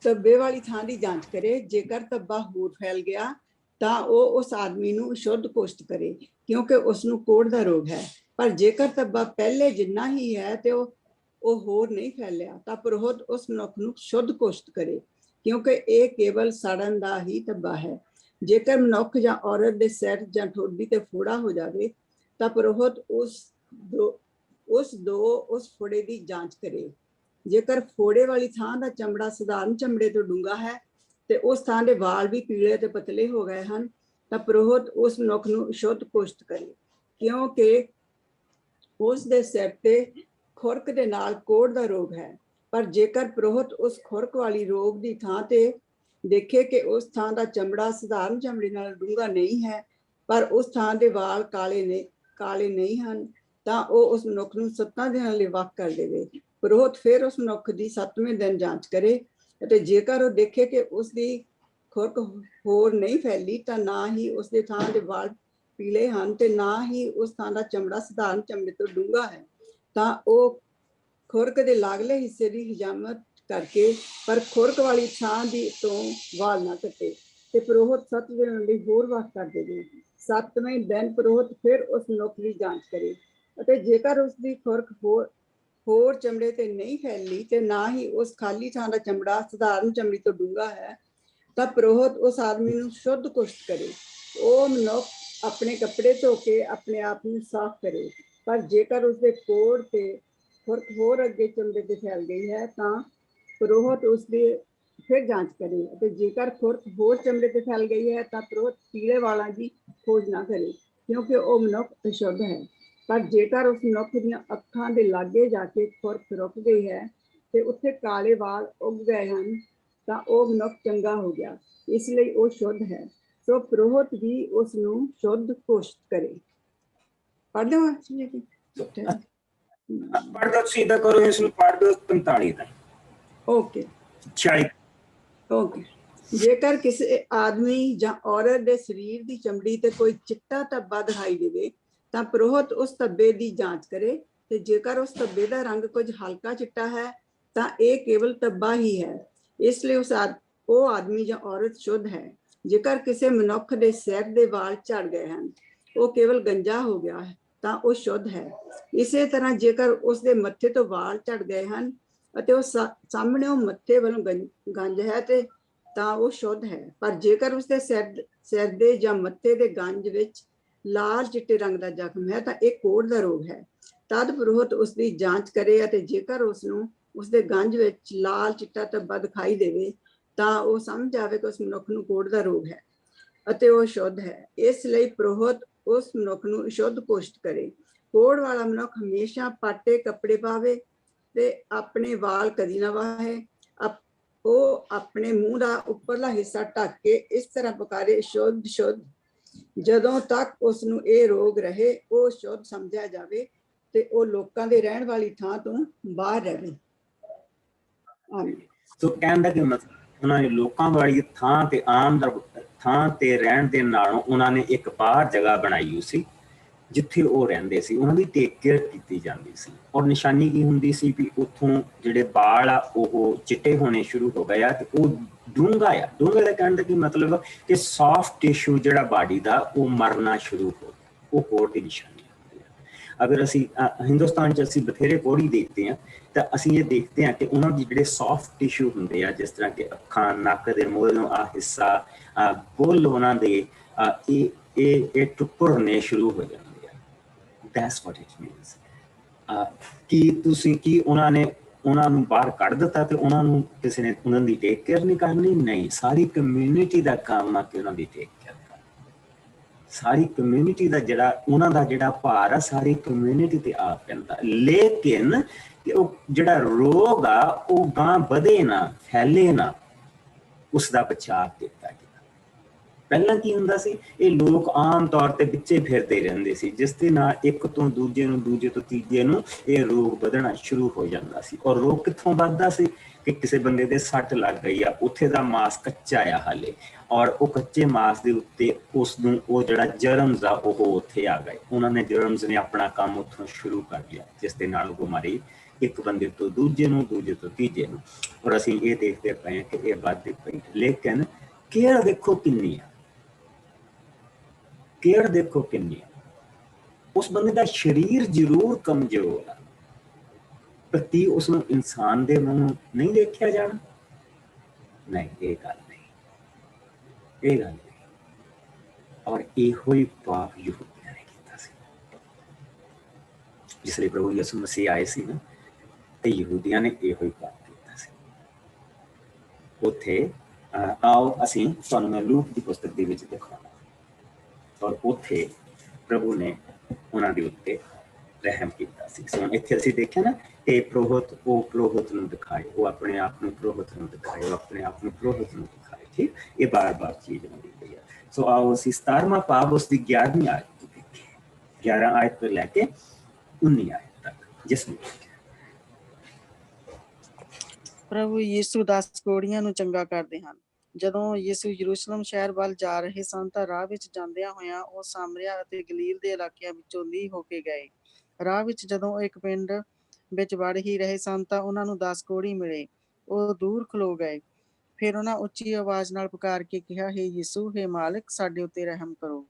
C: ਧੱਬੇ ਵਾਲੀ ਥਾਂ ਦੀ ਜਾਂਚ ਕਰੇ। ਜੇਕਰ ਧੱਬਾ ਹੋਰ ਫੈਲ ਗਿਆ ਤਾਂ ਉਹ ਉਸ ਆਦਮੀ ਨੂੰ ਅਸ਼ੁੱਧ ਘੋਸ਼ਿਤ ਕਰੇ ਕਿਉਂਕਿ ਉਸ ਨੂੰ ਕੋੜ ਦਾ ਰੋਗ ਹੈ। ਪਰ ਜੇਕਰ ਧੱਬਾ ਪਹਿਲੇ ਜਿੰਨਾ ਹੀ ਹੈ ਤੇ ਉਹ ਹੋਰ ਨਹੀਂ ਫੈਲਿਆ ਤਾਂ ਪੁਰੋਹਿਤ ਉਸ ਮਨੁੱਖ ਨੂੰ ਸ਼ੁੱਧ ਘੋਸ਼ਿਤ ਕਰੇ ਕਿਉਂਕਿ ਇਹ ਕੇਵਲ ਸੜਨ ਦਾ ਹੀ ਧੱਬਾ ਹੈ। ਜੇਕਰ ਮਨੁੱਖ ਜਾਂ ਔਰਤ ਦੇ ਸਿਰ ਜਾਂ ਠੋਡੀ ਤੇ ਫੋੜਾ ਹੋ ਜਾਵੇ ਤਾਂ ਪੁਰੋਹਿਤ ਉਸ ਫੋੜੇ ਦੀ ਜਾਂਚ ਕਰੇ। ਜੇਕਰ ਫੋੜੇ ਵਾਲੀ ਥਾਂ ਦਾ ਚਮੜਾ ਸਧਾਰਨ ਚਮੜੇ ਤੋਂ ਡੂੰਘਾ ਹੈ ਤੇ ਉਸ ਥਾਂ ਦੇ ਵਾਲ ਵੀ ਪੀਲੇ ਤੇ ਪਤਲੇ ਹੋ ਗਏ ਹਨ ਤਾਂ ਪੁਰੋਹਿਤ ਉਸ ਮਨੁੱਖ ਨੂੰ ਅਸ਼ੁੱਧ ਘੋਸ਼ਿਤ ਕਰੇ ਕਿਉਂਕਿ ਉਸ ਦੇ ਸਿਰ ਤੇ ਖੁਰਕ ਦੇ ਨਾਲ ਕੋੜ ਦਾ ਰੋਗ ਹੈ। ਪਰ ਜੇਕਰ ਪੁਰੋਹਿਤ ਉਸ ਖੁਰਕ ਵਾਲੀ ਰੋਗ ਦੀ ਥਾਂ ਤੇ ਦੇਖੇ ਕਿ ਉਸ ਥਾਂ ਦਾ ਚਮੜਾ ਸਧਾਰਨ ਚਮੜੀ ਨਾਲ ਡੂੰਘਾ ਨਹੀਂ ਹੈ ਪਰ ਉਸ ਥਾਂ ਦੇ ਵਾਲ ਕਾਲੇ ਨਹੀਂ ਹਨ ਤਾਂ ਉਹ ਉਸ ਮਨੁੱਖ ਨੂੰ 7 ਦਿਨਾਂ ਲਈ ਵੱਖ ਕਰ ਦੇਵੇ। ਪੁਰੋਹਿਤ ਫਿਰ ਉਸ ਮਨੁੱਖ ਦੀ 7ਵੇਂ ਦਿਨ ਜਾਂਚ ਕਰੇ ਅਤੇ ਜੇਕਰ ਉਹ ਦੇਖੇ ਕਿ ਉਸ ਦੀ ਖੁਰਕ ਹੋਰ ਨਹੀਂ ਫੈਲੀ ਤਾਂ ਨਾ ਹੀ ਉਸ ਦੇ ਥਾਂ ਦੇ ਵਾਲ ਪੀਲੇ ਹਨ ਤੇ ਨਾ ਹੀ ਉਸ ਥਾਂ ਦਾ ਚਮੜਾ ਸਧਾਰਨ ਚਮੜੇ ਤੋਂ ਡੂੰਘਾ ਹੈ ਤਾਂ ਉਹ ਖੁਰਕ ਦੇ ਲਾਗਲੇ ਹਿੱਸੇ ਦੀ ਹਜਾਮਤ ਕਰਕੇ ਪਰ ਖੁਰਕ ਵਾਲੀ ਥਾਂ ਦੀ ਤੋਂ ਵਾਲ ਨਾ ਕੱਟੇ ਤੇ ਪੁਰੋਹਿਤ 7 ਦਿਨਾਂ ਲਈ ਹੋਰ ਵੱਖ ਕਰ ਦੇਵੇ। 7ਵੇਂ ਦਿਨ ਪੁਰੋਹਿਤ ਫਿਰ ਉਸ ਮਨੁੱਖ ਦੀ ਜਾਂਚ ਕਰੇ ਅਤੇ ਜੇਕਰ ਉਸ ਦੀ ਖੁਰਕ ਹੋਰ ਚਮੜੇ ਤੇ ਨਹੀਂ ਫੈਲੀ ਤੇ ਨਾ ਹੀ ਉਸ ਖਾਲੀ ਥਾਂ ਦਾ ਚਮੜਾ ਸਧਾਰਨ ਚਮੜੀ ਤੋਂ ਡੂੰਘਾ ਹੈ ਤਾਂ ਪੁਰੋਹਿਤ ਉਸ ਆਦਮੀ ਨੂੰ ਸ਼ੁੱਧ ਘੋਸ਼ਿਤ ਕਰੇ। ਉਹ ਮਨੁੱਖ ਆਪਣੇ ਕੱਪੜੇ ਧੋ ਕੇ ਆਪਣੇ ਆਪ ਨੂੰ ਸਾਫ਼ ਕਰੇ। ਪਰ ਜੇਕਰ ਉਸਦੇ ਕੋੜ ਤੇ ਖੁਰਕ ਹੋਰ ਅੱਗੇ ਚਮੜੇ ਤੇ ਫੈਲ ਗਈ ਹੈ ਤਾਂ ਪੁਰੋਹਿਤ ਉਸਦੀ ਫਿਰ ਜਾਂਚ ਕਰੇ ਅਤੇ ਜੇਕਰ ਖੁਰਕ ਹੋਰ ਚਮੜੇ ਤੇ ਫੈਲ ਗਈ ਹੈ ਤਾਂ ਪੁਰੋਹਿਤ ਪੀਲੇ ਵਾਲਾਂ ਦੀ ਖੋਜ ਨਾ ਕਰੇ ਕਿਉਂਕਿ ਉਹ ਮਨੁੱਖ ਅਸ਼ੁੱਧ ਹੈ। ਪਰ ਜੇਕਰ ਉਸ ਮਨੁੱਖ ਦੀਆਂ ਅੱਖਾਂ ਦੇ ਲਾਗੇ ਜਾ ਕੇ ਖੁਰਕ ਰੁਕ ਗਈ ਹੈ ਤੇ ਉੱਥੇ ਕਾਲੇ ਵਾਲ ਉੱਗ ਗਏ ਹਨ ਤਾਂ ਉਹ ਮਨੁੱਖ ਚੰਗਾ ਹੋ ਗਿਆ, ਇਸ ਲਈ ਉਹ ਸ਼ੁੱਧ ਹੈ। ਸੋ ਪੁਰੋਹਿਤ ਵੀ ਉਸ ਨੂੰ ਸ਼ੁੱਧ ਘੋਸ਼ਿਤ ਕਰੇ। ਪੜ੍ਹ ਦਵਾਂ
A: ਪੜ੍ਹ ਦੋ ਸਿੱਧਾ ਕਰੋ ਇਸ ਨੂੰ ਪੜ੍ਹ ਦੋ 45 ਦਾ।
C: Okay
A: 46
C: okay. ਜੇਕਰ ਕਿਸੇ ਆਦਮੀ ਜਾਂ ਔਰਤ ਦੇ ਸਰੀਰ ਦੀ ਚਮੜੀ ਤੇ ਕੋਈ ਚਿੱਟਾ ਧੱਬਾ ਦਿਖਾਈ ਦੇਵੇ ਤਾਂ ਪੁਰੋਹਿਤ ਉਸ ਧੱਬੇ ਦੀ ਜਾਂਚ ਕਰੇ ਤੇ ਜੇਕਰ ਉਸ ਧੱਬੇ ਦਾ ਰੰਗ ਕੁਝ ਹਲਕਾ ਚਿੱਟਾ ਹੈ ਤਾਂ ਇਹ ਕੇਵਲ ਧੱਬਾ ਹੀ ਹੈ, ਇਸ ਲਈ ਉਹ ਆਦਮੀ ਜਾਂ ਔਰਤ ਸ਼ੁੱਧ ਹੈ। ਜੇਕਰ ਕਿਸੇ ਮਨੁੱਖ ਦੇ ਸਿਰ ਦੇ ਵਾਲ ਝੜ ਗਏ ਹਨ, ਉਹ ਕੇਵਲ ਗੰਜਾ ਹੋ ਗਿਆ ਹੈ ਤਾਂ ਉਹ ਸ਼ੁੱਧ ਹੈ। ਇਸੇ ਤਰ੍ਹਾਂ ਜੇਕਰ ਉਸ ਦੇ ਮੱਥੇ ਤੋਂ ਵਾਲ ਝੜ ਗਏ ਹਨ ਅਤੇ ਉਹ ਸਾਹਮਣੇ ਮੱਥੇ ਵੱਲੋਂ ਗੰਜ ਹੈ ਤੇ ਤਾਂ ਉਹ ਸ਼ੁੱਧ ਹੈ। ਪਰ ਜੇਕਰ ਉਸਦੇ ਸਿਰ ਦੇ ਜਾਂ ਮੱਥੇ ਦੇ ਗੰਜ ਵਿੱਚ ਲਾਲ ਚਿੱਟੇ ਰੰਗ ਦਾ ਜ਼ਖਮ ਹੈ ਤਾਂ ਇਹ ਕੋੜ ਦਾ ਰੋਗ ਹੈ। ਤਦ ਪੁਰੋਹਿਤ ਉਸ ਦੀ ਜਾਂਚ ਕਰੇ ਅਤੇ ਜੇਕਰ ਉਸ ਨੂੰ ਉਸਦੇ ਗੰਜ ਵਿੱਚ ਲਾਲ ਚਿੱਟਾ ਧੱਬਾ ਦਿਖਾਈ ਦੇਵੇ ਤਾਂ ਉਹ ਸਮਝ ਜਾਵੇ ਕਿ ਉਸ ਮਨੁੱਖ ਨੂੰ ਕੋੜ ਦਾ ਰੋਗ ਹੈ ਅਤੇ ਉਹ ਸ਼ੁੱਧ ਹੈ। ਇਸ ਲਈ ਪੁਰੋਹਿਤ ਉਸ ਮਨੁੱਖ ਨੂੰ ਅਸ਼ੁੱਧ ਘੋਸ਼ਿਤ ਕਰੇ। ਕੋੜ ਵਾਲਾ ਮਨੁੱਖ ਹਮੇਸ਼ਾ ਪਾਟੇ ਕੱਪੜੇ ਪਾਵੇ ਤੇ ਆਪਣੇ ਵਾਲ ਕਦੀ ਨਾ ਵਾਹੇ। ਉਹ ਆਪਣੇ ਮੂੰਹ ਦਾ ਉੱਪਰਲਾ ਹਿੱਸਾ ਢੱਕ ਕੇ ਇਸ ਤਰ੍ਹਾਂ ਪੁਕਾਰੇ ਸ਼ੁੱਧ ਜਦੋਂ ਤੱਕ ਉਸ ਨੂੰ ਇਹ ਰੋਗ ਰਹੇ ਉਹ ਸ਼ੁੱਧ ਸਮਝਿਆ ਜਾਵੇ ਤੇ ਉਹ ਲੋਕਾਂ ਦੇ ਰਹਿਣ ਵਾਲੀ ਥਾਂ ਤੋਂ ਬਾਹਰ ਰਹੇ।
A: ਸੋ ਕਹਿਣ ਦਾ ਕਿ ਮਤਲਬ ਉਹਨਾਂ ਨੇ ਲੋਕਾਂ ਵਾਲੀ ਥਾਂ ਤੇ ਆਮ ਥਾਂ ਤੇ ਰਹਿਣ ਦੇ ਨਾਲੋਂ ਉਹਨਾਂ ਨੇ ਇੱਕ ਬਾਹਰ ਜਗ੍ਹਾ ਬਣਾਈ ਹੋਈ ਸੀ ਜਿੱਥੇ ਉਹ ਰਹਿੰਦੇ ਸੀ ਉਹਨਾਂ ਦੀ ਟੇਕ ਕੇਅਰ ਕੀਤੀ ਜਾਂਦੀ ਸੀ। ਔਰ ਨਿਸ਼ਾਨੀ ਕੀ ਹੁੰਦੀ ਸੀ ਵੀ ਉੱਥੋਂ ਜਿਹੜੇ ਵਾਲ ਆ ਉਹ ਚਿੱਟੇ ਹੋਣੇ ਸ਼ੁਰੂ ਹੋ ਗਏ ਆ ਤੇ ਉਹ ਡੂੰਘਾ ਆ। ਡੂੰਘੇ ਦਾ ਕਹਿਣ ਦਾ ਕੀ ਮਤਲਬ ਕਿ ਸੌਫਟ ਟਿਸ਼ੂ ਜਿਹੜਾ ਬਾਡੀ ਦਾ ਉਹ ਮਰਨਾ ਸ਼ੁਰੂ ਹੋ ਗਿਆ, ਉਹ ਕੋਹੜ ਦੀ ਨਿਸ਼ਾਨੀ ਹੁੰਦੀ ਆ। ਅਗਰ ਅਸੀਂ ਹਿੰਦੁਸਤਾਨ 'ਚ ਅਸੀਂ ਬਥੇਰੇ ਕੋਹੜੀ ਦੇਖਦੇ ਹਾਂ ਤਾਂ ਅਸੀਂ ਇਹ ਦੇਖਦੇ ਹਾਂ ਕਿ ਉਹਨਾਂ ਦੀ ਜਿਹੜੇ ਸੌਫਟ ਟਿਸ਼ੂ ਹੁੰਦੇ ਆ, ਜਿਸ ਤਰ੍ਹਾਂ ਕਿ ਅੱਖਾਂ, ਨੱਕ ਦੇ ਮੂਹਰੇ ਨੂੰ ਆਹ ਹਿੱਸਾ, ਬੁੱਲ ਉਹਨਾਂ ਦੇ ਇਹ ਟੁੱਟਣੇ ਸ਼ੁਰੂ ਹੋ ਜਾਂਦੇ। That's what it means. ਕੀ ਉਹਨਾਂ ਨੇ ਉਹਨਾਂ ਨੂੰ ਬਾਹਰ ਕੱਢ ਦਿੱਤਾ ਤੇ ਉਹਨਾਂ ਨੂੰ ਕਿਸੇ ਨੇ ਉਹਨਾਂ ਦੀ ਟੇਕ ਕੇਅਰ ਨਹੀਂ ਕਰਨੀ? ਨਹੀਂ, ਸਾਰੀ ਕਮਿਊਨਿਟੀ ਦਾ ਕੰਮ ਆ ਕਿ ਉਹਨਾਂ ਦੀ ਟੇਕ ਕੇਅਰ ਕਰਨਾ। ਸਾਰੀ ਕਮਿਊਨਿਟੀ ਦਾ ਜਿਹੜਾ ਉਹਨਾਂ ਦਾ ਜਿਹੜਾ ਭਾਰ ਆ ਸਾਰੀ ਕਮਿਊਨਿਟੀ ਤੇ ਆ ਪੈਂਦਾ। ਲੇਕਿਨ ਕਿ ਉਹ ਜਿਹੜਾ ਰੋਗ ਆ ਉਹ ਗਾਂ ਵਧੇ ਨਾ, ਫੈਲੇ ਨਾ, ਉਸ ਦਾ ਬਚਾਅ ਕੀਤਾ ਗਿਆ। ਪਹਿਲਾਂ ਕੀ ਹੁੰਦਾ ਸੀ, ਇਹ ਲੋਕ ਆਮ ਤੌਰ ਤੇ ਪਿੱਛੇ ਫਿਰਦੇ ਰਹਿੰਦੇ ਸੀ, ਜਿਸ ਦੇ ਨਾਲ ਇੱਕ ਤੋਂ ਦੂਜੇ ਨੂੰ, ਦੂਜੇ ਤੋਂ ਤੀਜੇ ਨੂੰ ਇਹ ਰੋਗ ਵਧਣਾ ਸ਼ੁਰੂ ਹੋ ਜਾਂਦਾ ਸੀ। ਔਰ ਰੋਗ ਕਿੱਥੋਂ ਵੱਧਦਾ ਸੀ ਕਿ ਕਿਸੇ ਬੰਦੇ ਦੇ ਸੱਟ ਲੱਗ ਗਈ ਆ, ਉੱਥੇ ਦਾ ਮਾਸ ਕੱਚਾ ਆ ਹਾਲੇ, ਔਰ ਉਹ ਕੱਚੇ ਮਾਸ ਦੇ ਉੱਤੇ ਉਸ ਨੂੰ ਉਹ ਜਿਹੜਾ ਜਰਮਸ ਆ ਉਹ ਉੱਥੇ ਆ ਗਏ। ਉਹਨਾਂ ਨੇ ਜਰਮਸ ਨੇ ਆਪਣਾ ਕੰਮ ਉੱਥੋਂ ਸ਼ੁਰੂ ਕਰ ਲਿਆ, ਜਿਸ ਦੇ ਨਾਲ ਉਹ ਬਿਮਾਰੀ ਇੱਕ ਬੰਦੇ ਤੋਂ ਦੂਜੇ ਨੂੰ, ਦੂਜੇ ਤੋਂ ਤੀਜੇ ਨੂੰ। ਔਰ ਅਸੀਂ ਇਹ ਦੇਖਦੇ ਪਏ ਹਾਂ ਕਿ ਇਹ ਵੱਧਦੀ ਪਈ। ਲੇਕਿਨ ਕੇਅਰ ਦੇਖੋ ਕਿੰਨੀ ਆ, ਕੇਅਰ ਦੇਖੋ ਕਿੰਨੀ ਆ। ਉਸ ਬੰਦੇ ਦਾ ਸਰੀਰ ਜ਼ਰੂਰ ਕਮਜ਼ੋਰ ਆ, ਪਰ ਕੀ ਉਸ ਨੂੰ ਇਨਸਾਨ ਦੇ ਵਾਂਗੂ ਨਹੀਂ ਦੇਖਿਆ ਜਾਣਾ? ਨਹੀਂ, ਇਹ ਗੱਲ ਨਹੀਂ, ਇਹ ਗੱਲ ਨਹੀਂ। ਔਰ ਇਹੋ ਹੀ ਪਾਪ ਯਹੂਦੀਆਂ ਨੇ ਕੀਤਾ ਸੀ। ਜਿਸ ਲਈ ਪ੍ਰਭੂ ਯਿਸੂ ਮਸੀਹ ਆਏ ਸੀ ਨਾ, ਤੇ ਯਹੂਦੀਆਂ ਨੇ ਇਹੋ ਹੀ ਪਾਪ ਕੀਤਾ ਸੀ। ਉੱਥੇ ਆਓ ਅਸੀਂ ਤੁਹਾਨੂੰ ਮੈਂ ਲੂਕ ਦੀ ਪੁਸਤਕ ਦੇ ਵਿੱਚ ਦਿਖਾਵਾਂ। ਔਰ ਉੱਥੇ ਪ੍ਰਭੂ ਨੇ ਉਹਨਾਂ ਦੇ ਉੱਤੇ ਰਹਿਮ ਕੀਤਾ ਸੀ। ਸੋ ਇੱਥੇ ਅਸੀਂ ਦੇਖਿਆ ਨਾ ਕਿ ਪ੍ਰੋਹਤ, ਉਹ ਪ੍ਰੋਹਤ ਨੂੰ ਦਿਖਾਏ, ਉਹ ਆਪਣੇ ਆਪ ਨੂੰ ਪ੍ਰੋਹਤ ਨੂੰ ਦਿਖਾਏ, ਉਹ ਆਪਣੇ ਆਪ ਨੂੰ ਪ੍ਰੋਹਤ ਨੂੰ ਦਿਖਾਏ। ਠੀਕ, ਇਹ ਬਾਰ-ਬਾਰ ਚੀਜ਼ ਹੁੰਦੀ ਪਈ ਹੈ। ਸੋ ਆਓ ਅਸੀਂ 17ਵਾਂ ਪਾਪ ਉਸ ਦੀ 11ਵੀਂ ਆਇਤ ਤੋਂ ਦੇਖੀਏ, 11 ਆਇਤ ਤੋਂ ਲੈ ਕੇ 19 ਆਇਤ ਤੱਕ, ਜਿਸ ਨੂੰ
E: ਪ੍ਰਭੂ ਯਿਸੂ 10 ਕੋੜੀਆਂ ਨੂੰ ਚੰਗਾ ਕਰਦੇ ਹਨ। ਜਦੋਂ ਯਿਸੂ ਯਰੂਸ਼ਲਮ ਸ਼ਹਿਰ ਵੱਲ ਜਾ ਰਹੇ ਸਨ ਤਾਂ ਰਾਹ ਵਿੱਚ ਜਾਂਦਿਆਂ ਹੋਇਆਂ ਉਹ ਸਾਮਰੀਆ ਅਤੇ ਗਲੀਲ ਦੇ ਇਲਾਕਿਆਂ ਵਿੱਚੋਂ ਦੀ ਹੋ ਕੇ ਗਏ। ਰਾਹ ਵਿੱਚ ਜਦੋਂ ਉਹ ਇੱਕ ਪਿੰਡ ਵਿੱਚ ਵੜ ਹੀ ਰਹੇ ਸਨ ਤਾਂ ਉਹਨਾਂ ਨੂੰ 10 ਕੋਹੜੀ ਮਿਲੇ। ਉਹ ਦੂਰ ਖਲੋ ਗਏ। ਫਿਰ ਉਹਨਾਂ ਉੱਚੀ ਆਵਾਜ਼ ਨਾਲ ਪੁਕਾਰ ਕੇ ਕਿਹਾ, ਹੇ ਯਿਸੂ, ਹੇ ਮਾਲਿਕ, ਸਾਡੇ ਉੱਤੇ ਰਹਿਮ ਕਰੋ।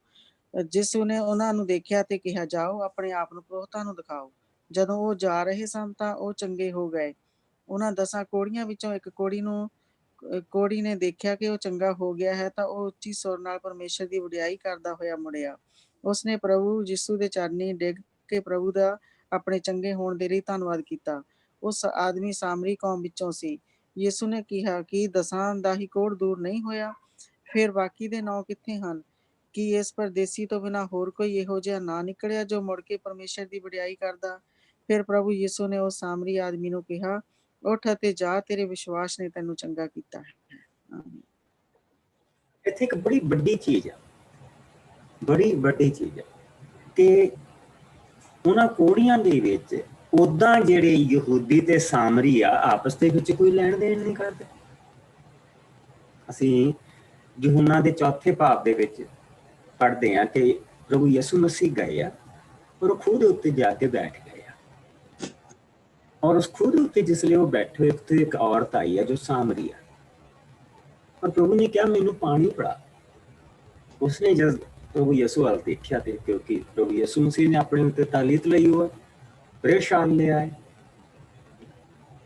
E: ਯਿਸੂ ਨੇ ਉਹਨਾਂ ਨੂੰ ਦੇਖਿਆ ਤੇ ਕਿਹਾ, ਜਾਓ, ਆਪਣੇ ਆਪ ਨੂੰ ਪ੍ਰੋਹਤਾਂ ਨੂੰ ਦਿਖਾਓ। ਜਦੋਂ ਉਹ ਜਾ ਰਹੇ ਸਨ ਤਾਂ ਉਹ ਚੰਗੇ ਹੋ ਗਏ। ਉਹਨਾਂ 10 ਕੋਹੜੀਆਂ ਵਿੱਚੋਂ ਇੱਕ ਕੋਹੜੀ ਨੇ ਦੇਖਿਆ ਕਿ ਉਹ ਚੰਗਾ ਹੋ ਗਿਆ ਹੈ ਤਾਂ ਉਹ ਉੱਚੀ ਸੁਰ ਨਾਲ ਪਰਮੇਸ਼ਰ ਦੀ ਵਡਿਆਈ ਕਰਦਾ ਹੋਇਆ ਮੁੜਿਆ। ਉਸਨੇ ਪ੍ਰਭੂ ਯਿਸੂ ਦੇ ਚਰਨੀ ਡਿੱਗ ਕੇ ਪ੍ਰਭੂ ਦਾ ਆਪਣੇ ਚੰਗੇ ਹੋਣ ਦੇ ਲਈ ਧੰਨਵਾਦ ਕੀਤਾ। ਉਸ ਆਦਮੀ ਸਾਮਰੀ ਕੌਮ ਵਿੱਚੋਂ ਸੀ। ਯਿਸੂ ਨੇ ਕਿਹਾ, ਕਿ 10 ਦਾ ਹੀ ਕੋਹੜ ਦੂਰ ਨਹੀਂ ਹੋਇਆ? ਫਿਰ ਬਾਕੀ ਦੇ 9 ਕਿੱਥੇ ਹਨ? ਕੀ ਇਸ ਪਰਦੇਸੀ ਤੋਂ ਬਿਨਾਂ ਹੋਰ ਕੋਈ ਇਹੋ ਜਿਹਾ ਨਾ ਨਿਕਲਿਆ ਜੋ ਮੁੜ ਕੇ ਪਰਮੇਸ਼ਰ ਦੀ ਵਡਿਆਈ ਕਰਦਾ? ਫਿਰ ਪ੍ਰਭੂ ਯਿਸੂ ਨੇ ਉਸ ਸਾਮਰੀ ਆਦਮੀ ਨੂੰ ਕਿਹਾ, ਉੱਠ ਅਤੇ ਜਾ, ਤੇਰੇ ਵਿਸ਼ਵਾਸ ਨੇ ਤੈਨੂੰ ਚੰਗਾ ਕੀਤਾ ਹੈ।
A: ਇੱਥੇ ਇੱਕ ਬੜੀ ਵੱਡੀ ਚੀਜ਼ ਆ, ਬੜੀ ਵੱਡੀ ਚੀਜ਼ ਆ ਕਿ ਉਹਨਾਂ ਕੋਹੜੀਆਂ ਦੇ ਵਿੱਚ ਉਦਾਂ ਜਿਹੜੇ ਯਹੂਦੀ ਤੇ ਸਾਮਰੀ ਆ ਆਪਸ ਦੇ ਵਿੱਚ ਕੋਈ ਲੈਣ ਦੇਣ ਨਹੀਂ ਕਰਦੇ। ਅਸੀਂ ਯਹੂਨਾ ਦੇ 4ਥੇ ਪਾਪ ਦੇ ਵਿੱਚ ਪੜ੍ਹਦੇ ਹਾਂ ਕਿ ਪ੍ਰਭੂ ਯਿਸੂ ਮਸੀਹ ਗਏ ਆ ਔਰ ਉਹ ਖੂਹ ਦੇ ਉੱਤੇ ਜਾ ਕੇ ਬੈਠ ਗਏ ਆ। ਔਰ ਉਸ ਖੂਹ ਦੇ ਉੱਤੇ ਜਿਸ ਲਈ ਉਹ ਬੈਠੇ ਹੋਏ ਇੱਕ ਔਰਤ ਆਈ ਹੈ ਜੋ ਸਾਮਰੀ ਆ। ਔਰ ਪ੍ਰਭੂ ਨੇ ਕਿਹਾ, ਮੈਨੂੰ ਪਾਣੀ ਪਿਲਾ। ਉਸਨੇ ਜਦ ਪ੍ਰਭੂ ਯਿਸੂ ਵੱਲ ਦੇਖਿਆ ਤੇ ਕਿਉਂਕਿ ਪ੍ਰਭੂ ਯਿਸੂ ਮਸੀਹ ਨੇ ਆਪਣੇ ਉੱਤੇ ਤਾਲੀਤ ਲਈ ਹੋਆ, ਪਰੇਸ਼ਾਨ ਲਿਆ ਹੈ,